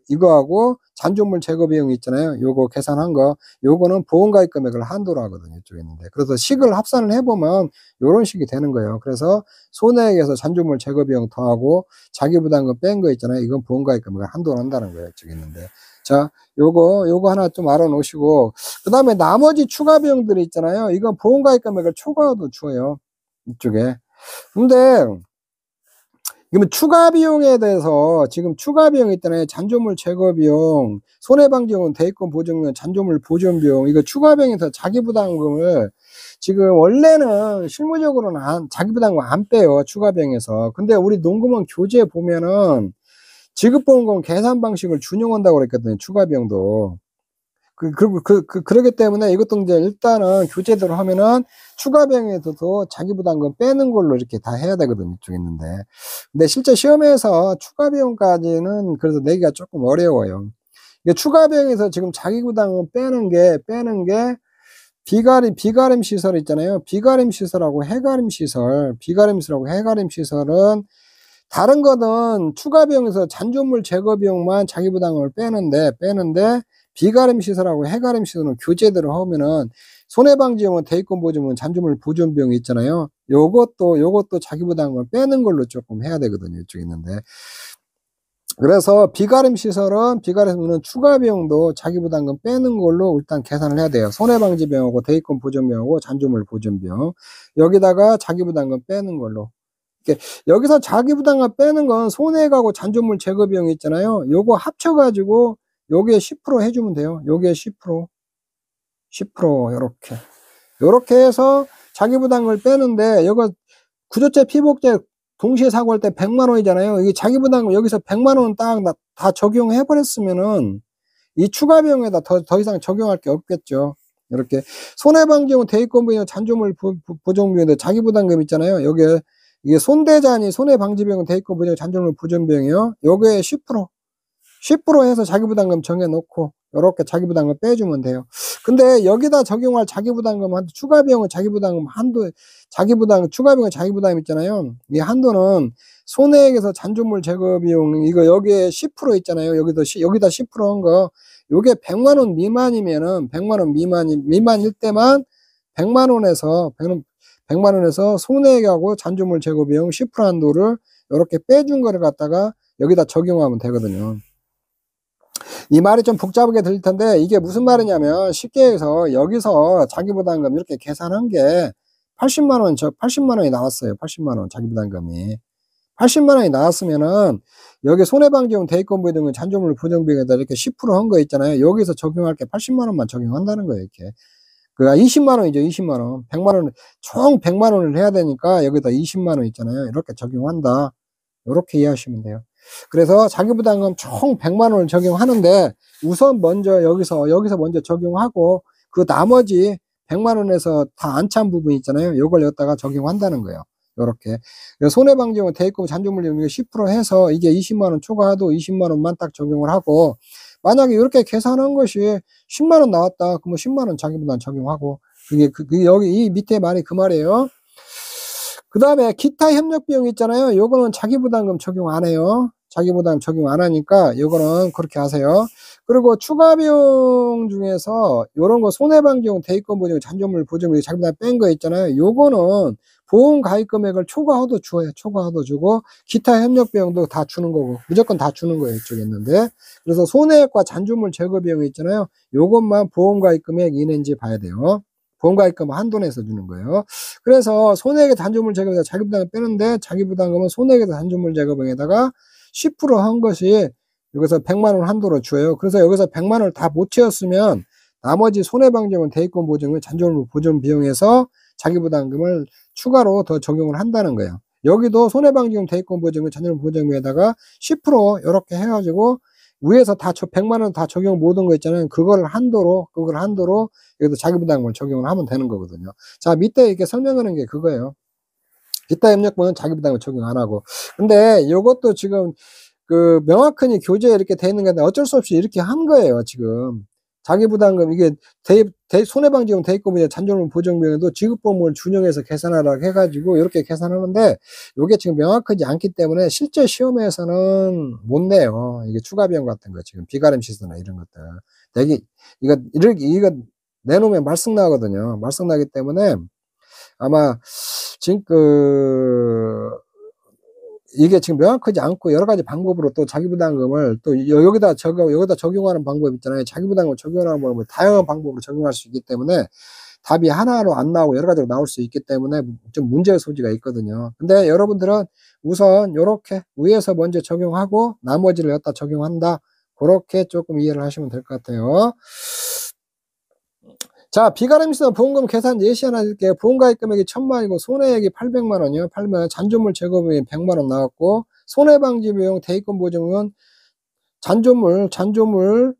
이거하고 잔존물 제거 비용 있잖아요. 요거 계산한 거, 요거는 보험가입 금액을 한도로 하거든요. 이쪽에 있는데. 그래서 식을 합산을 해보면 요런 식이 되는 거예요. 그래서 손해액에서 잔존물 제거 비용 더하고 자기부담금 뺀 거 있잖아요. 이건 보험가입 금액을 한도로 한다는 거예요. 이쪽에 있는데. 자, 요거 하나 좀 알아 놓으시고, 그 다음에 나머지 추가 비용들이 있잖아요. 이건 보험가입 금액을 초과도 줘요. 이쪽에. 근데, 그러면 추가 비용에 대해서 지금 추가 비용이 있잖아요. 잔존물 제거 비용, 손해방지원, 대입금 보증료, 잔존물 보존 비용, 이거 추가 비용에서 자기부담금을 지금 원래는 실무적으로는 자기부담금 안 빼요. 추가 비용에서. 근데 우리 농구먼 교재에 보면은 지급보험금 계산 방식을 준용한다고 그랬거든요. 추가 비용도. 그러기 때문에 이것도 이제 일단은 교재대로 하면은 추가 비용에서도 자기부담금 빼는 걸로 이렇게 다 해야 되거든요. 이쪽에 있는데. 근데 실제 시험에서 추가 비용까지는 그래서 내기가 조금 어려워요. 이게 추가 비용에서 지금 자기부담금 빼는 게 비가림 시설 있잖아요. 비가림 시설하고 해가림 시설, 비가림 시설하고 해가림 시설은 다른 거는 추가 비용에서 잔존물 제거 비용만 자기부담금을 빼는데 비가림 시설하고 해가림 시설은 교재대로 하면은 손해방지용은 대입금 보증은 잔존물 보존 비용이 있잖아요. 요것도 자기부담금을 빼는 걸로 조금 해야 되거든요. 이쪽에 있는데. 그래서 비가림 시설은 추가 비용도 자기부담금 빼는 걸로 일단 계산을 해야 돼요. 손해방지 비용하고 대입금 보존 비용하고 잔존물 보존 비용. 여기다가 자기부담금 빼는 걸로. 여기서 자기부담금 빼는 건 손해가고 잔존물 제거 비용이 있잖아요. 요거 합쳐가지고 요게 10% 해주면 돼요. 요게 10%, 요렇게 해서 자기부담금을 빼는데, 요거 구조체 피복제 동시에 사고할 때 100만 원이잖아요. 이게 자기부담금 여기서 100만 원 다 적용해 버렸으면은 이 추가 비용에다 더 이상 적용할 게 없겠죠. 이렇게 손해방지용, 대입금 비용, 잔존물 보존 비용인데 자기부담금 있잖아요. 여기에 이게 손대자니 손해방지 비용, 대입금 비용, 잔존물 보존 비용이요. 요게 10% 해서 자기부담금 정해놓고 요렇게 자기부담금 빼주면 돼요. 근데 여기다 적용할 자기부담금 한도, 추가 비용은 자기부담금 한도, 추가 비용은 자기부담 있잖아요. 이 한도는 손해액에서 잔존물 제거 비용, 이거 여기에 10% 있잖아요. 여기다 10%한 거, 요게 100만 원 미만이면은, 100만 원 미만일 때만 100만 원에서 손해액하고 잔존물 제거 비용 10% 한도를 이렇게 빼준 거를 갖다가 여기다 적용하면 되거든요. 이 말이 좀 복잡하게 들릴 텐데 이게 무슨 말이냐면, 쉽게 해서 여기서 자기부담금 이렇게 계산한 게 80만 원이 나왔어요. 80만 원 자기부담금이. 80만 원이 나왔으면은 여기 손해방지용, 대입금 보증금, 잔존물 보존 비용에다 이렇게 10%한 거 있잖아요. 여기서 적용할 게 80만 원만 적용한다는 거예요. 이렇게. 그러니까 20만 원이죠. 20만 원. 100만 원, 총 100만 원을 해야 되니까 여기다 20만 원 있잖아요. 이렇게 적용한다. 이렇게 이해하시면 돼요. 그래서 자기부담금 총 100만 원을 적용하는데 우선 먼저 여기서 먼저 적용하고 그 나머지 100만 원에서 다 안 찬 부분 있잖아요. 요걸 여기다가 적용한다는 거예요. 요렇게. 손해방지용, 대입금, 잔존물 비용 10% 해서 이게 20만 원 초과도 20만 원만 딱 적용을 하고, 만약에 이렇게 계산한 것이 10만 원 나왔다. 그러면 10만 원 자기부담 적용하고, 그게 여기 이 밑에 말이 그 말이에요. 그 다음에 기타 협력 비용 있잖아요. 요거는 자기부담금 적용 안 해요. 자기부담 적용 안 하니까 요거는 그렇게 하세요. 그리고 추가 비용 중에서 요런 거 손해방지용, 대입금 보증, 잔존물 보증, 자기부담 뺀 거 있잖아요. 요거는 보험 가입 금액을 초과하도 줘요. 초과하도 주고 기타 협력 비용도 다 주는 거고 무조건 다 주는 거예요. 이쪽에 있는데. 그래서 손해액과 잔존물 제거 비용이 있잖아요. 요것만 보험 가입 금액 이내인지 봐야 돼요. 보험 가입금 한도 내서 주는 거예요. 그래서 손해액의 잔존물 제거에다 자기부담을 빼는데 자기부담금은 손해액에서 잔존물 제거비용에다가 10%한 것이 여기서 100만 원 한도로 줘요. 그래서 여기서 100만 원을 다 못 채웠으면 나머지 손해방지원, 대입금 보증을 잔존물 보존 비용에서 자기부담금을 추가로 더 적용을 한다는 거예요. 여기도 손해방지원, 대입금 보증을 잔존물 보존 비용에다가 10% 이렇게 해가지고 위에서 다 100만 원 다 적용 모든 거 있잖아요. 그걸 한도로 여기도 자기부담금을 적용을 하면 되는 거거든요. 자, 밑에 이렇게 설명하는 게 그거예요. 기타 협력분은 자기부담을 적용 안 하고. 근데 요것도 지금 명확히 교재에 이렇게 돼 있는 건데 어쩔 수 없이 이렇게 한 거예요, 지금. 자기부담금, 이게 손해방지용, 대입금이나 잔존물 보증비용에도 지급보험을 준용해서 계산하라고 해가지고 이렇게 계산하는데 요게 지금 명확하지 않기 때문에 실제 시험에서는 못 내요. 이게 추가 비용 같은 거, 지금 비가림 시세나 이런 것들. 이거 내놓으면 말썽 나거든요. 말썽 나기 때문에 아마 지금 이게 지금 명확하지 않고 여러 가지 방법으로 또 자기부담금을 또 여기다 적용하는 방법 있잖아요. 자기부담금 적용하는 방법을 다양한 방법으로 적용할 수 있기 때문에 답이 하나로 안 나오고 여러 가지로 나올 수 있기 때문에 좀 문제의 소지가 있거든요. 근데 여러분들은 우선 요렇게 위에서 먼저 적용하고 나머지를 여기다 적용한다. 그렇게 조금 이해를 하시면 될 것 같아요. 자, 비가림시설 보험금 계산 예시 하나 드릴게요. 보험가입 금액이 1000만원이고 손해액이 800만원이요. 800만원. 잔존물 제거비용이 100만원 나왔고 손해방지 비용, 대입금 보증은 잔존물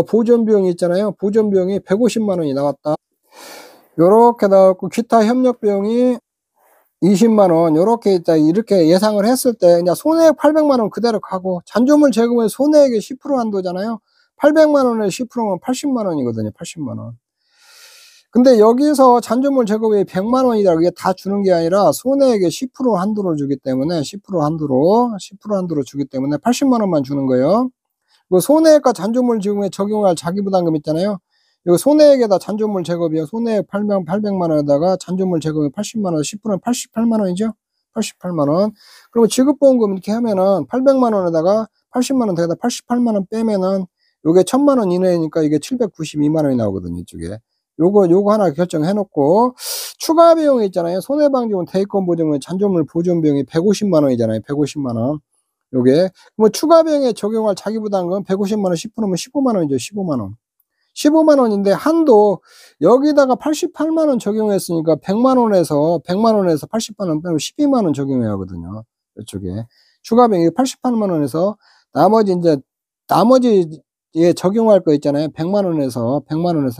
보존 비용이 있잖아요. 보존 비용이 150만원이 나왔다. 요렇게 나왔고 기타 협력 비용이 20만원 요렇게 있다. 이렇게 예상을 했을 때 그냥 손해액 800만원 그대로 가고 잔존물 제거비용 손해액의 10% 한도잖아요. 800만원에 10%면 80만원이거든요. 80만원. 근데 여기서 잔존물 제거비용이 100만원이다. 이게 다 주는 게 아니라 손해액의 10% 한도를 주기 때문에 10% 한도로 주기 때문에 80만원만 주는 거예요. 그 손해액과 잔존물 제거에 적용할 자기부담금 있잖아요. 이거 손해액에다 잔존물 제거비용 손해액 800만원에다가 잔존물 제거비용 80만원 10%는 88만원이죠. 88만원. 그리고 지급보험금 이렇게 하면은 800만원에다가 80만원 더해다 88만원 빼면은 요게 1000만원 이내니까 이게 792만원이 나오거든요. 이쪽에. 요거 하나 결정해 놓고 추가 비용이 있잖아요. 손해방지원 대입금 보증은 잔존물 보존 비용이 150만원이잖아요. 150만원. 요게 뭐 추가 비용에 적용할 자기부담금 150만원 10%면 15만원이죠. 15만원. 15만원인데 한도 여기다가 88만원 적용했으니까 100만원에서 88만원 빼고 12만원 적용해야 하거든요. 이쪽에 추가 비용이 88만원에서 나머지 예, 적용할 거 있잖아요. 100만원에서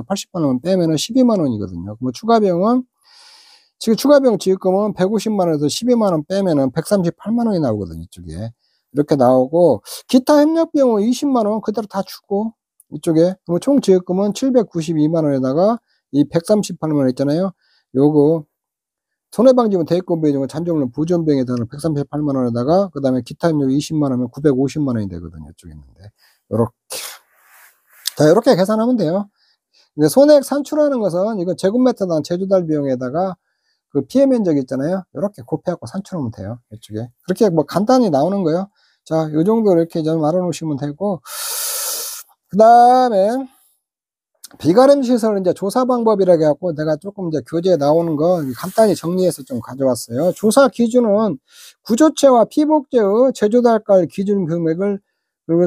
80만원 빼면은 12만원이거든요. 그럼 추가 비용은 지금 추가 비용 지급금은 150만원에서 12만원 빼면은 138만원이 나오거든요. 이쪽에 이렇게 나오고 기타 협력 비용은 20만원 그대로 다 주고 이쪽에 총 지급금은 792만원에다가 이 138만원 있잖아요. 요거 손해방지원 대입금 비용은 잔존물 보존 비용에 대한 138만원에다가 그 다음에 기타 협력 20만원이면 950만원이 되거든요. 이쪽에 있는데 요렇게 자, 이렇게 계산하면 돼요. 근데 손해액 산출하는 것은 이거 제곱미터당 제조달 비용에다가 그 피해 면적 있잖아요. 이렇게 곱해갖고 산출하면 돼요. 이쪽에. 그렇게 뭐 간단히 나오는 거예요. 자, 요 정도 이렇게 좀 알아놓으시면 되고. 그 다음에 비가림 시설 이제 조사 방법이라고 해갖고 내가 조금 이제 교재에 나오는 거 간단히 정리해서 좀 가져왔어요. 조사 기준은 구조체와 피복제의 제조달가의 기준 금액을 그리고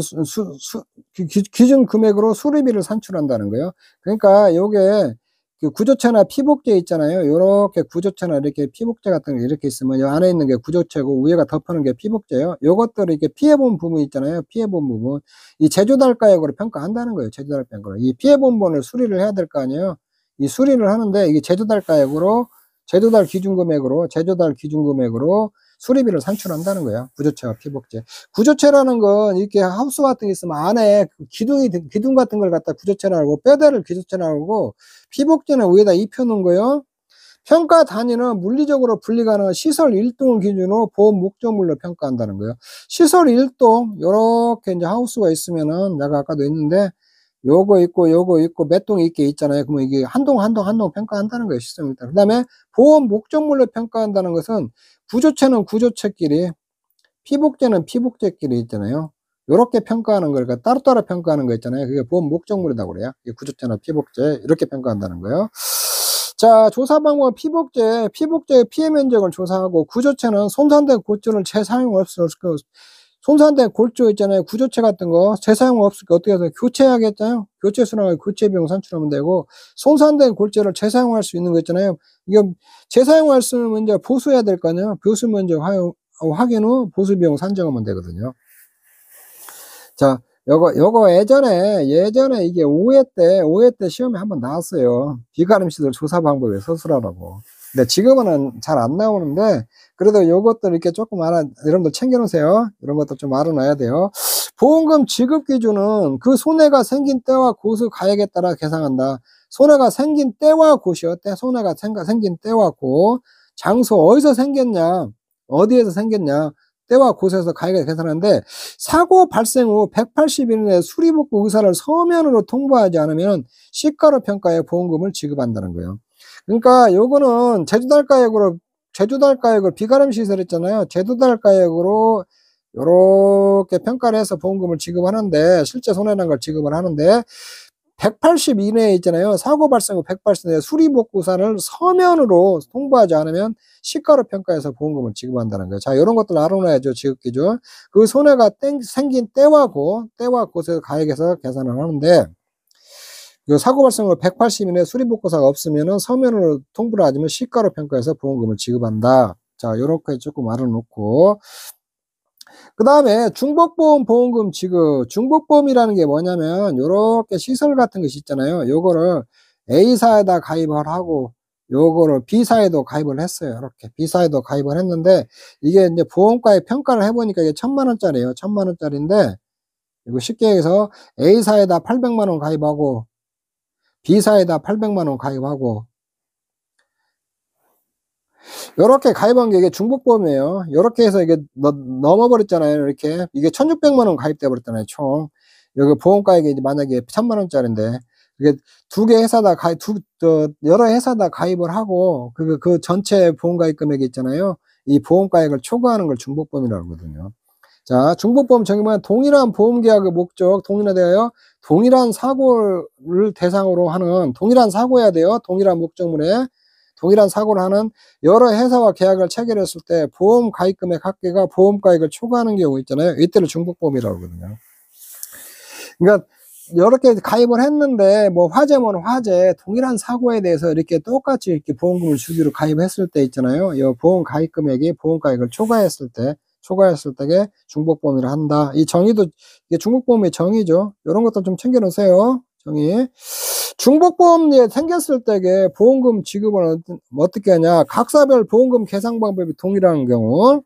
기준 금액으로 수리비를 산출한다는 거예요. 그러니까 요게 그 구조체나 피복제 있잖아요. 요렇게 구조체나 이렇게 피복제 같은 게 이렇게 있으면 요 안에 있는 게 구조체고 위에가 덮어놓은 게 피복제예요. 요것들을 이렇게 피해본 부분 있잖아요. 피해본 부분. 이 제조달가액으로 평가한다는 거예요. 제조달가액으로. 이 피해본 부분을 수리를 해야 될 거 아니에요. 이 수리를 하는데 이게 제조달가액으로 제조달 기준금액으로 수리비를 산출한다는 거예요. 구조체와 피복제. 구조체라는 건 이렇게 하우스 같은 게 있으면 안에 기둥 같은 걸 갖다 구조체라고 뼈대를 구조체라고 피복제는 위에다 입혀놓은 거예요. 평가 단위는 물리적으로 분리 가능한 시설 1동을 기준으로 보험 목적물로 평가한다는 거예요. 시설 1동 요렇게 이제 하우스가 있으면은 내가 아까도 했는데 요거 있고 몇 동이 있게 있잖아요. 그러면 이게 한 동 평가한다는 거예요. 시설 1동. 그 다음에 보험 목적물로 평가한다는 것은 구조체는 구조체끼리 피복제는 피복제끼리 있잖아요. 요렇게 평가하는 걸 따로따로 평가하는 거 있잖아요. 그게 보험 목적물이라고 그래요. 구조체나 피복제 이렇게 평가한다는 거예요. 자, 조사 방법은 피복제의 피해 면적을 조사하고 구조체는 손상된 골조를 재사용 없을 거 손상된 골조 있잖아요. 구조체 같은 거 재사용 없으니까 어떻게 해서 교체하겠잖아요. 교체 수량을 교체 비용 산출하면 되고 손상된 골조를 재사용할 수 있는 거 있잖아요. 이거 재사용할 수 있는 이제 보수해야 될 거 아니에요. 보수 면적 확인 후 보수 비용 산정하면 되거든요. 자, 요거 예전에 이게 5회 때 시험에 한번 나왔어요. 비가림 시설 조사 방법에 서술하라고. 근데 지금은 잘 안 나오는데 그래도 요것들 이렇게 조금 여러분들 챙겨놓으세요. 이런 것도 좀 알아놔야 돼요. 보험금 지급 기준은 그 손해가 생긴 때와 고수 가액에 따라 계산한다. 손해가 생긴 때와 고시요. 손해가 생긴 때와 고. 장소 어디서 생겼냐, 어디에서 생겼냐, 때와 곳에서 가액을 계산하는데 사고 발생 후 180일 내에 수리복구 의사를 서면으로 통보하지 않으면 시가로 평가해 보험금을 지급한다는 거예요. 그러니까 요거는 제조달가액으로 제조달가액을 비가름 시설했잖아요. 제조달가액으로 요렇게 평가를 해서 보험금을 지급하는데, 실제 손해난 걸 지급을 하는데, 180 이내에 있잖아요. 사고 발생 후 180 이내에 수리복구사를 서면으로 통보하지 않으면 시가로 평가해서 보험금을 지급한다는 거예요. 자, 이런 것들 알아놔야죠. 지급기준. 그 손해가 생긴 때와 곳에서 가액에서 계산을 하는데, 그 사고 발생 후 180 이내에 수리복구사가 없으면은 서면으로 통보를 하지만 시가로 평가해서 보험금을 지급한다. 자, 요렇게 조금 알아놓고, 그 다음에 중복보험 보험금 지급. 중복보험이라는 게 뭐냐면 요렇게 시설 같은 것이 있잖아요. 요거를 A사에다 가입을 하고 요거를 B사에도 가입을 했어요. 이렇게 B사에도 가입을 했는데, 이게 이제 보험가에 평가를 해보니까 이게 1000만원짜리예요. 1000만원짜리인데, 이거 쉽게 해서 A사에다 800만원 가입하고 B사에다 800만원 가입하고 요렇게 가입한 게 이게 중복보험이에요. 요렇게 해서 이게 넘어버렸잖아요. 이렇게. 이게 1600만원 가입돼 버렸잖아요. 총. 여기 보험가액이 이제 만약에 1000만원짜리인데, 이게 두 개 회사 다 여러 회사 다 가입을 하고, 그 전체 보험가입 금액이 있잖아요. 이 보험가액을 초과하는 걸 중복보험이라고 하거든요. 자, 중복보험 정의는 동일한 보험계약의 목적, 동일하되어 동일한 사고를 대상으로 하는, 동일한 사고해야 돼요. 동일한 목적물에. 동일한 사고를 하는 여러 회사와 계약을 체결했을 때 보험 가입금액 합계가 보험가액을 초과하는 경우 있잖아요. 이때를 중복보험이라고 하거든요. 그러니까 이렇게 가입을 했는데, 뭐 화재면 화재, 동일한 사고에 대해서 이렇게 똑같이 이렇게 보험금을 주기로 가입했을 때 있잖아요. 이 보험 가입금액이 보험가액을 초과했을 때게 중복보험이라 한다. 이 정의도, 이게 중복보험의 정의죠. 이런 것도 좀 챙겨 놓으세요. 정의. 중복보험 생겼을 때게 보험금 지급은 어떻게 하냐. 각사별 보험금 계산 방법이 동일한 경우,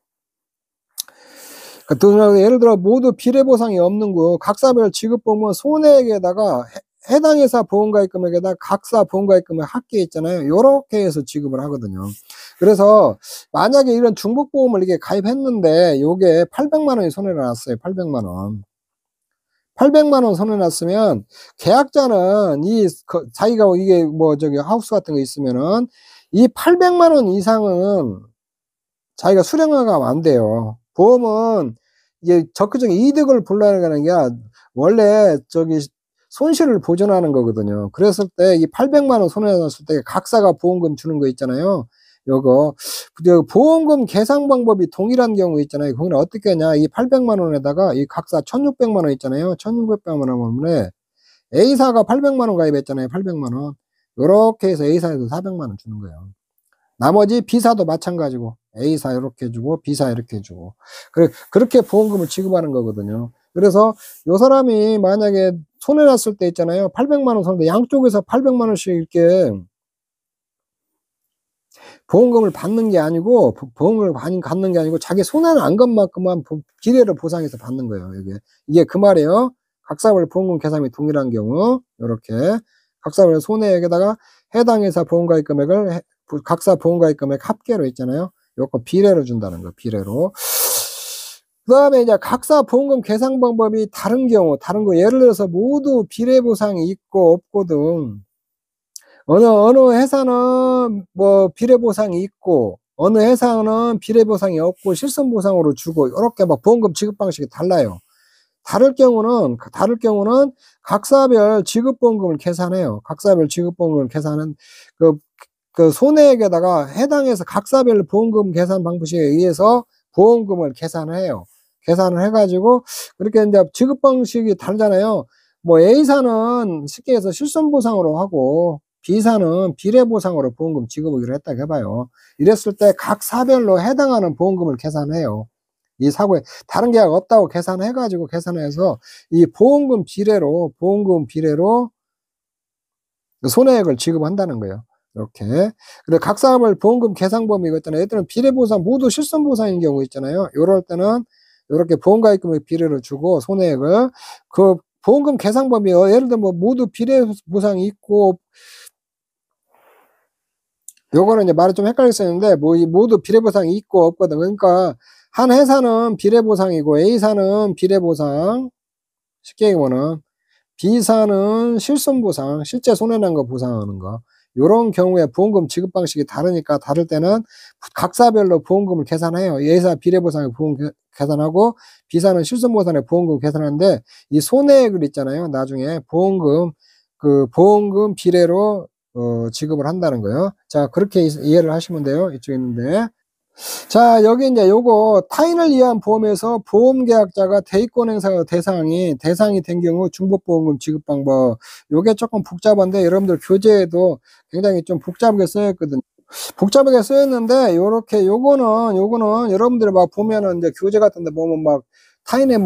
예를 들어 모두 비례보상이 없는 거, 각사별 지급보험은 손해액에다가 해당 회사 보험가입금액에다 각사 보험가입금액 합계 있잖아요. 요렇게 해서 지급을 하거든요. 그래서 만약에 이런 중복보험을 이게 가입했는데 요게 800만원이 손해가 났어요. 800만원. 800만원 손해 났으면 계약자는 자기가 이게 뭐 하우스 같은 거 있으면은 이 800만원 이상은 자기가 수령하면 안 돼요. 보험은 이게 적극적인 이득을 불러내는 게 원래 손실을 보전하는 거거든요. 그랬을 때 이 800만원 손해 났을 때 각사가 보험금 주는 거 있잖아요. 요거 보험금 계산 방법이 동일한 경우 있잖아요. 거기는 어떻게 하냐. 이 800만원에다가 이 각사 1600만원 있잖아요. 1600만원에 A사가 800만원 가입했잖아요. 800만원. 요렇게 해서 A사에도 400만원 주는 거예요. 나머지 B사도 마찬가지고 A사 이렇게 해주고 B사 이렇게 해주고 그렇게 보험금을 지급하는 거거든요. 그래서 요 사람이 만약에 손해 났을 때 있잖아요. 800만원 손해, 양쪽에서 800만원씩 이렇게 보험금을 받는 게 아니고, 보험을 받는 게 아니고, 자기 손해는 안 건 만큼만 비례를 보상해서 받는 거예요. 이게 그 말이에요. 각사별 보험금 계산이 동일한 경우, 요렇게. 각사별 손해액에다가 해당 회사 보험가입 금액을 각사 보험가입 금액 합계로 있잖아요. 요거 비례로 준다는 거, 비례로. 그 다음에 이제 각사 보험금 계산 방법이 다른 거, 예를 들어서 모두 비례 보상이 있고 없고 등, 어느 회사는 뭐 비례 보상이 있고, 어느 회사는 비례 보상이 없고 실손 보상으로 주고, 이렇게 막 보험금 지급 방식이 달라요. 다를 경우는 각사별 지급 보험금을 계산해요. 각사별 지급 보험금을 계산은 그 손해액에다가 해당해서 각사별 보험금 계산 방식에 의해서 보험금을 계산해요. 계산을 해가지고 그렇게 이제 지급 방식이 다르잖아요. 뭐 A사는 쉽게 해서 실손 보상으로 하고 B사는 비례 보상으로 보험금 지급하기로 했다고 해봐요. 이랬을 때 각 사별로 해당하는 보험금을 계산해요. 이 사고에 다른 계약 없다고 계산해가지고 계산해서 이 보험금 비례로 손해액을 지급한다는 거예요. 이렇게. 근데 각 사람을 보험금 계산 범위가 있잖아요. 얘들은 비례보상 모두 실손 보상인 경우 있잖아요. 요럴 때는 이렇게 보험가입금액 비례를 주고 손해액을 그 보험금 계산 범위, 예를 들면 뭐 모두 비례 보상이 있고, 요거는 이제 말이 좀 헷갈렸었는데, 뭐 모두 비례 보상이 있고 없거든. 그러니까 한 회사는 비례 보상이고 A사는 비례 보상, 쉽게 얘기하면은 B사는 실손 보상, 실제 손해난 거 보상하는 거. 요런 경우에 보험금 지급 방식이 다르니까 다를 때는 각사별로 보험금을 계산해요. A사 비례보상의 보험금 계산하고 B사는 실손보상의 보험금 계산하는데 이 손해액을 있잖아요. 나중에 보험금 비례로 지급을 한다는 거예요. 자, 그렇게 이해를 하시면 돼요. 이쪽에 있는데. 자, 여기 이제 요거 타인을 위한 보험에서 보험계약자가 대의권 행사 대상이 된 경우 중복보험금 지급 방법. 요게 조금 복잡한데 여러분들 교재에도 굉장히 좀 복잡하게 쓰였거든요. 복잡하게 쓰였는데 요거는 여러분들 막 보면은 이제 교재 같은 데 보면 막 타인의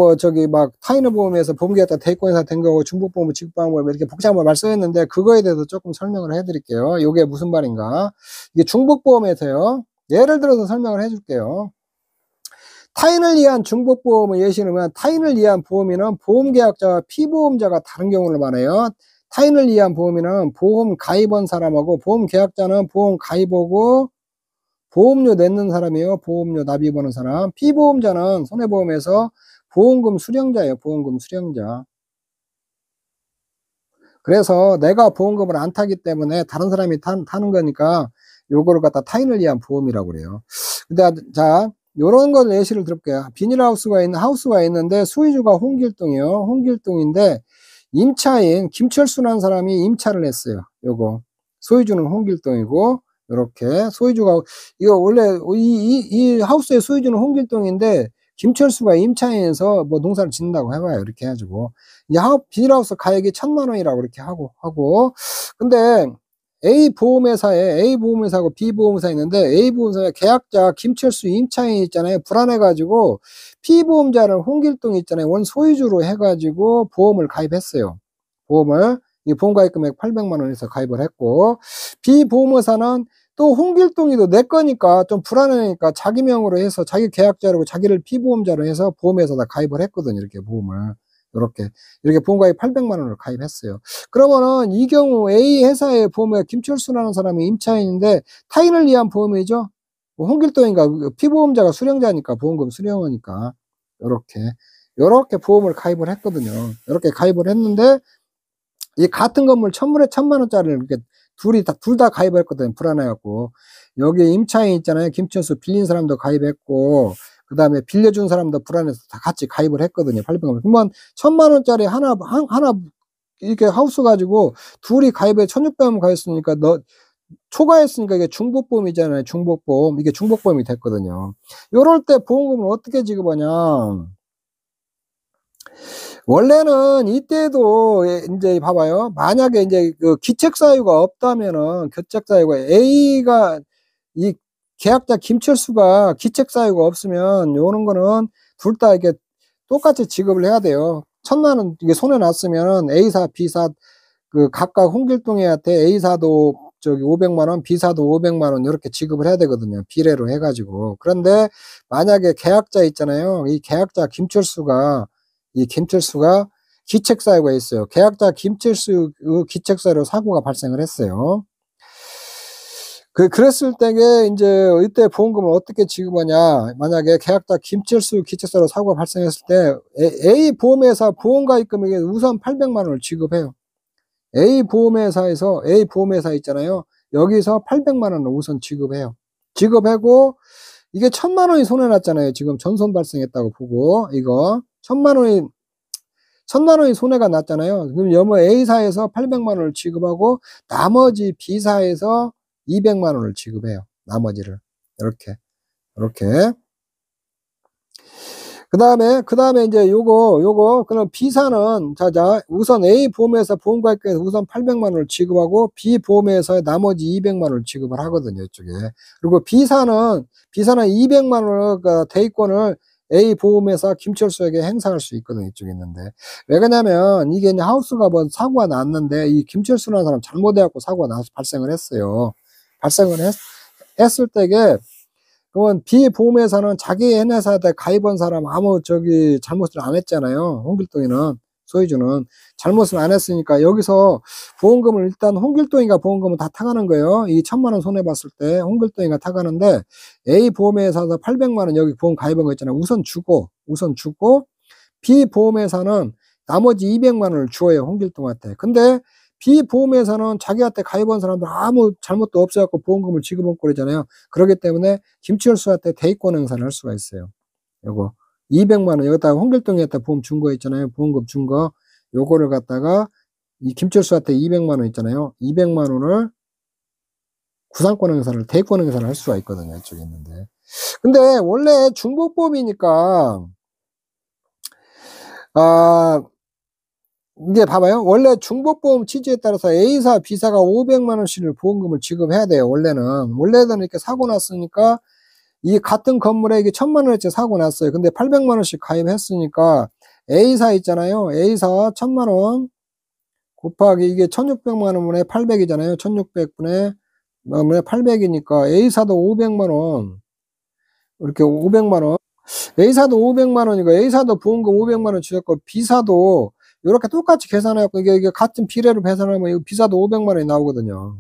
타인의 보험에서 보험계약자 대의권 행사 된 거고 중복보험 지급 방법 이렇게 복잡한 말 쓰였는데 그거에 대해서 조금 설명을 해 드릴게요. 요게 무슨 말인가? 이게 중복보험에서요. 예를 들어서 설명을 해줄게요. 타인을 위한 중복보험을 예시를 들면 타인을 위한 보험인은 보험계약자와 피보험자가 다른 경우를 말해요. 타인을 위한 보험인은 보험 가입한 사람하고 보험계약자는 보험 가입하고 보험료 내는 사람이에요. 보험료 납입하는 사람. 피보험자는 손해보험에서 보험금 수령자예요. 보험금 수령자. 그래서 내가 보험금을 안 타기 때문에 다른 사람이 타는 거니까 요거를 갖다 타인을 위한 보험이라고 그래요. 근데 자, 요런 걸 예시를 들어볼게요. 비닐하우스가 있는데 수의주가 홍길동이에요. 홍길동인데 임차인 김철수라는 사람이 임차를 했어요. 요거. 소유주는 홍길동이고 요렇게 소유주가 이거 원래 이 하우스의 소유주는 홍길동인데 김철수가 임차인에서 뭐 농사를 짓는다고 해봐요. 이렇게 해가지고 이제 비닐하우스 가액이 1,000만 원이라고 이렇게 하고 근데 A 보험회사하고 B 보험회사 있는데 A 보험회사 계약자 김철수 임차인 있잖아요. 불안해가지고 P 보험자를 홍길동 있잖아요. 원 소유주로 해가지고 보험을 가입했어요. 이 보험 가입 금액 800만 원에서 가입을 했고 B 보험회사는 또 홍길동이도 내 거니까 좀 불안하니까 자기 명으로 해서 자기 계약자로 자기를 피보험자로 해서 보험회사에다 가입을 했거든요. 이렇게 보험을. 이렇게 보험가입 800만 원을 가입했어요. 그러면은 이 경우 A 회사의 보험에 김철수라는 사람이 임차인인데 타인을 위한 보험이죠. 뭐 홍길동인가 피보험자가 수령자니까 보험금 수령하니까 요렇게 보험을 가입을 했거든요. 이렇게 가입을 했는데 이 같은 건물 천물에 1,000만 원짜리를 이렇게 둘 다 가입을 했거든요. 불안해갖고 여기 임차인 있잖아요. 김철수 빌린 사람도 가입했고 그 다음에 빌려준 사람도 불안해서 다 같이 가입을 했거든요. 800만 원. 그러면 1,000만 원짜리 하나 이렇게 하우스 가지고 둘이 가입해 1,600만 가입했으니까 초과했으니까 이게 중복보험이잖아요. 중복보험. 이게 중복보험이 됐거든요. 요럴 때 보험금을 어떻게 지급하냐. 원래는 이때도 이제 봐봐요. 만약에 이제 그 기책사유가 없다면은 교책사유가 A가 이 계약자 김철수가 기책사유가 없으면 요런 거는 둘 다 이게 똑같이 지급을 해야 돼요. 1,000만 원 이게 손에 났으면 A사, B사 그 각각 홍길동이한테 A사도 500만 원, B사도 500만 원 이렇게 지급을 해야 되거든요. 비례로 해가지고. 그런데 만약에 계약자 있잖아요. 이 계약자 김철수가 기책사유가 있어요. 계약자 김철수 기책사유로 사고가 발생을 했어요. 그랬을 때에 이제 이때 보험금을 어떻게 지급하냐. 만약에 계약자 김철수 기책사유로 사고가 발생했을 때 A 보험회사 보험가입 금액에 우선 800만 원을 지급해요. A 보험회사 있잖아요. 여기서 800만 원을 우선 지급해요. 지급하고 이게 1,000만 원이 손해 났잖아요. 지금 전손 발생했다고 보고 이거 1,000만 원이 손해가 났잖아요. 그럼 A사에서 800만 원을 지급하고 나머지 B사에서 200만 원을 지급해요. 나머지를 이렇게 그 다음에 이제 그럼 B사는 우선 A 보험회사 보험가입금에서 우선 800만 원을 지급하고 B 보험회사에 나머지 200만 원을 지급을 하거든요. 이쪽에. 그리고 B사는 200만 원 대위권을 A 보험회사 김철수에게 행사할 수 있거든요. 이쪽에 있는데. 왜 그러냐면 이게 이제 하우스가 사고가 났는데 이 김철수라는 사람 잘못해갖고 사고가 발생을 했어요. 했을 때에 그러면 B 보험회사는 자기 회사에 가입한 사람 아무 잘못을 안 했잖아요. 홍길동이는 소유주는 잘못을 안 했으니까 여기서 보험금을 일단 홍길동이가 보험금을 다 타가는 거예요. 이 1,000만 원 손해 봤을 때 홍길동이가 타가는데 A 보험회사에서 800만 원 여기 보험 가입한 거 있잖아요. 우선 주고 B 보험회사는 나머지 200만 원을 주어요. 홍길동한테. 근데 비보험회사는 자기한테 가입한 사람들 아무 잘못도 없어갖고 보험금을 지급받고 그러잖아요. 그러기 때문에 김철수한테 대위권 행사를 할 수가 있어요. 요거 200만 원 여기다가 홍길동이한테 보험 준 거 있잖아요. 보험금 준 거 요거를 갖다가 이 김철수한테 200만 원 있잖아요. 200만 원을 구상권 행사를 대위권 행사를 할 수가 있거든요. 이쪽에 있는데. 근데 원래 중복보험이니까 이게 봐봐요. 원래 중복보험 취지에 따라서 A사, B사가 500만 원씩을 보험금을 지급해야 돼요. 원래는 이렇게 사고 났으니까 이 같은 건물에 이게 1000만 원어치 사고 났어요. 근데 800만 원씩 가입했으니까 A사 있잖아요. A사 1000만 원 곱하기 이게 1600만 원분의 800이잖아요. 1600분의 800이니까 A사도 500만 원. 이렇게 500만 원. A사도 500만 원이고 A사도 보험금 500만 원 주셨고 B사도 이렇게 똑같이 계산해갖고 이게 같은 비례로 계산하면 이거 B사도 500만 원이 나오거든요.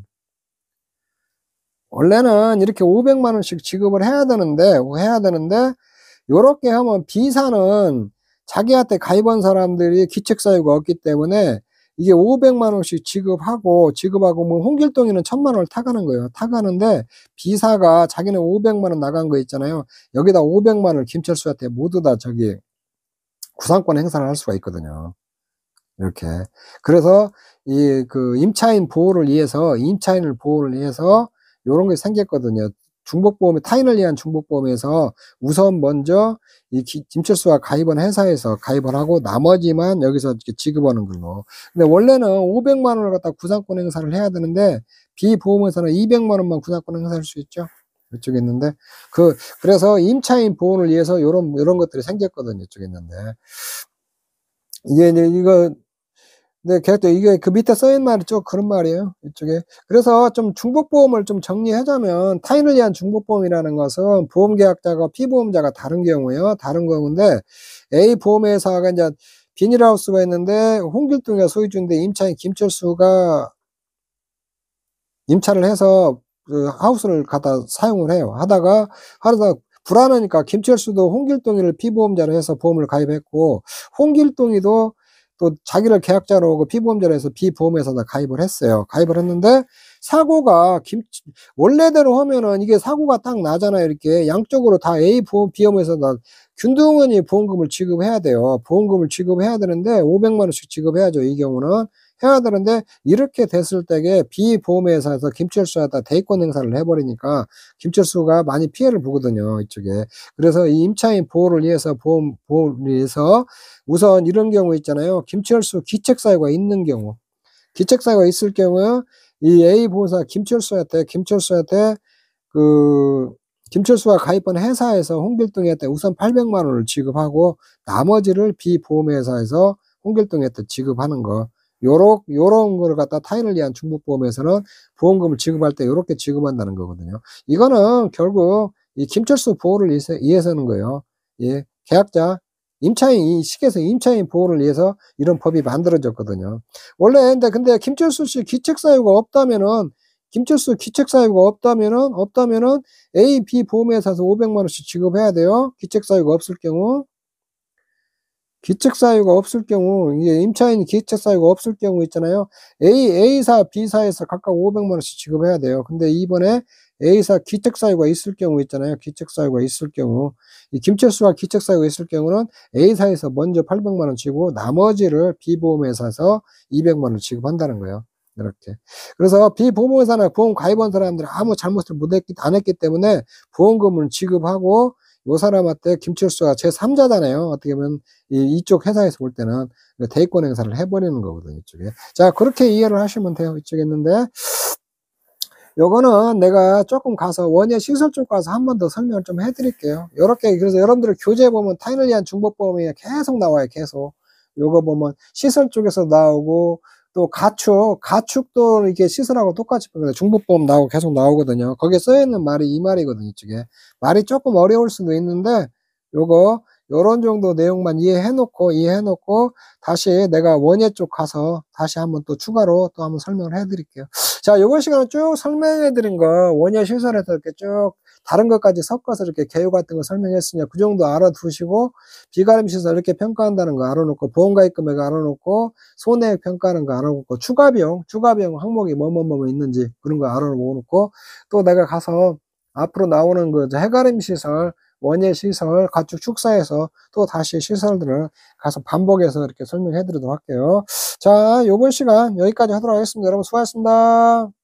원래는 이렇게 500만 원씩 지급을 해야 되는데 요렇게 하면 B사는 자기한테 가입한 사람들이 기책사유가 없기 때문에 이게 500만 원씩 지급하고 뭐 홍길동이는 1000만 원을 타가는 거예요. 타가는데 B사가 자기는 500만 원 나간 거 있잖아요. 여기다 500만 원을 김철수한테 모두 다 구상권 행사를 할 수가 있거든요. 이렇게. 그래서 임차인을 보호를 위해서 요런 게 생겼거든요. 중복보험에 타인을 위한 중복보험에서 우선 먼저 김철수가 가입한 회사에서 가입을 하고 나머지만 여기서 지급하는 걸로. 근데 원래는 500만 원을 갖다 구상권 행사를 해야 되는데 비보험회사는 200만 원만 구상권 행사할 수 있죠. 이쪽에 있는데 그래서 임차인 보호를 위해서 요런 것들이 생겼거든요. 이쪽에 있는데 네, 계약도 이게 그 밑에 써있는 말이 좀 그런 말이에요. 이쪽에. 그래서 좀 중복보험을 좀 정리하자면 타인을 위한 중복보험이라는 것은 보험계약자가 피보험자가 다른 경우예요. 다른 경우인데 A 보험회사가 이제 비닐하우스가 있는데 홍길동이가 소유주인데 임차인 김철수가 임차를 해서 그 하우스를 갖다 사용을 해요. 하다가 불안하니까 김철수도 홍길동이를 피보험자로 해서 보험을 가입했고 홍길동이도 또 자기를 계약자로 하고 피보험자로 해서 비보험회사에다 가입을 했어요. 가입을 했는데 사고가 원래대로 하면은 이게 사고가 딱 나잖아요. 이렇게 양쪽으로 다 A 보험 B보험회사다 균등히 보험금을 지급해야 돼요. 보험금을 지급해야 되는데 500만 원씩 지급해야죠. 이 경우는 해야 되는데 이렇게 됐을 때에 비보험회사에서 김철수한테 대위권 행사를 해버리니까 김철수가 많이 피해를 보거든요. 이쪽에. 그래서 이 임차인 보호를 위해서 보호를 위해서 우선 이런 경우 있잖아요. 김철수 기책사유가 있는 경우. 기책사유가 있을 경우 이 A 보호사 김철수한테 김철수가 가입한 회사에서 홍길동한테 우선 800만 원을 지급하고 나머지를 비보험회사에서 홍길동한테 지급하는 거. 요런 거를 갖다 타인을 위한 중복보험에서는 보험금을 지급할 때 요렇게 지급한다는 거거든요. 이거는 결국 이 김철수 보호를 위해서 하는 거예요. 예. 계약자, 이 시기에서 임차인 보호를 위해서 이런 법이 만들어졌거든요. 원래 근데 김철수 씨 기책사유가 없다면은 A, B 보험회사에서 500만 원씩 지급해야 돼요. 기책사유가 없을 경우. 이게 임차인 기책사유가 없을 경우 있잖아요. A사, B사에서 각각 500만 원씩 지급해야 돼요. 근데 이번에 A사 기책사유가 있을 경우 있잖아요. 기책사유가 있을 경우. 이 김철수가 기책사유가 있을 경우는 A사에서 먼저 800만 원 지고 나머지를 B보험회사에서 200만 원 지급한다는 거예요. 이렇게. 그래서 비보험회사나 보험 가입한 사람들은 아무 잘못을 안 했기 때문에 보험금을 지급하고 요 사람한테 김철수가 제3자잖아요. 어떻게 보면 이쪽 회사에서 볼 때는 대위권 행사를 해버리는 거거든요. 이쪽에. 자, 그렇게 이해를 하시면 돼요. 이쪽에 있는데 요거는 내가 조금 가서 원예 시설 쪽 가서 한 번 더 설명을 좀 해드릴게요. 요렇게 그래서 여러분들 교재 보면 타인을 위한 중복보험이 계속 나와요. 계속. 요거 보면 시설 쪽에서 나오고 또 가축도 이게 시설하고 똑같이 중복보험 나오고 계속 나오거든요. 거기에 써있는 말이 이 말이거든요. 이쪽에. 말이 조금 어려울 수도 있는데 요런 정도 내용만 이해해놓고 다시 내가 원예 쪽 가서 다시 한번 또 추가로 또 한번 설명을 해드릴게요. 자, 요번 시간에 쭉 설명해드린 거 원예 시설에서 이렇게 쭉 다른 것까지 섞어서 이렇게 개요 같은 거 설명했으니까 그 정도 알아두시고 비가림 시설 이렇게 평가한다는 거 알아놓고 보험가입 금액 알아놓고 손해액 평가하는 거 알아놓고 추가 비용 항목이 뭐뭐 있는지 그런 거 알아놓고 또 내가 가서 앞으로 나오는 그 해가림 시설, 원예 시설, 가축 축사에서 또 다시 시설들을 가서 반복해서 이렇게 설명해 드리도록 할게요. 자, 요번 시간 여기까지 하도록 하겠습니다. 여러분 수고하셨습니다.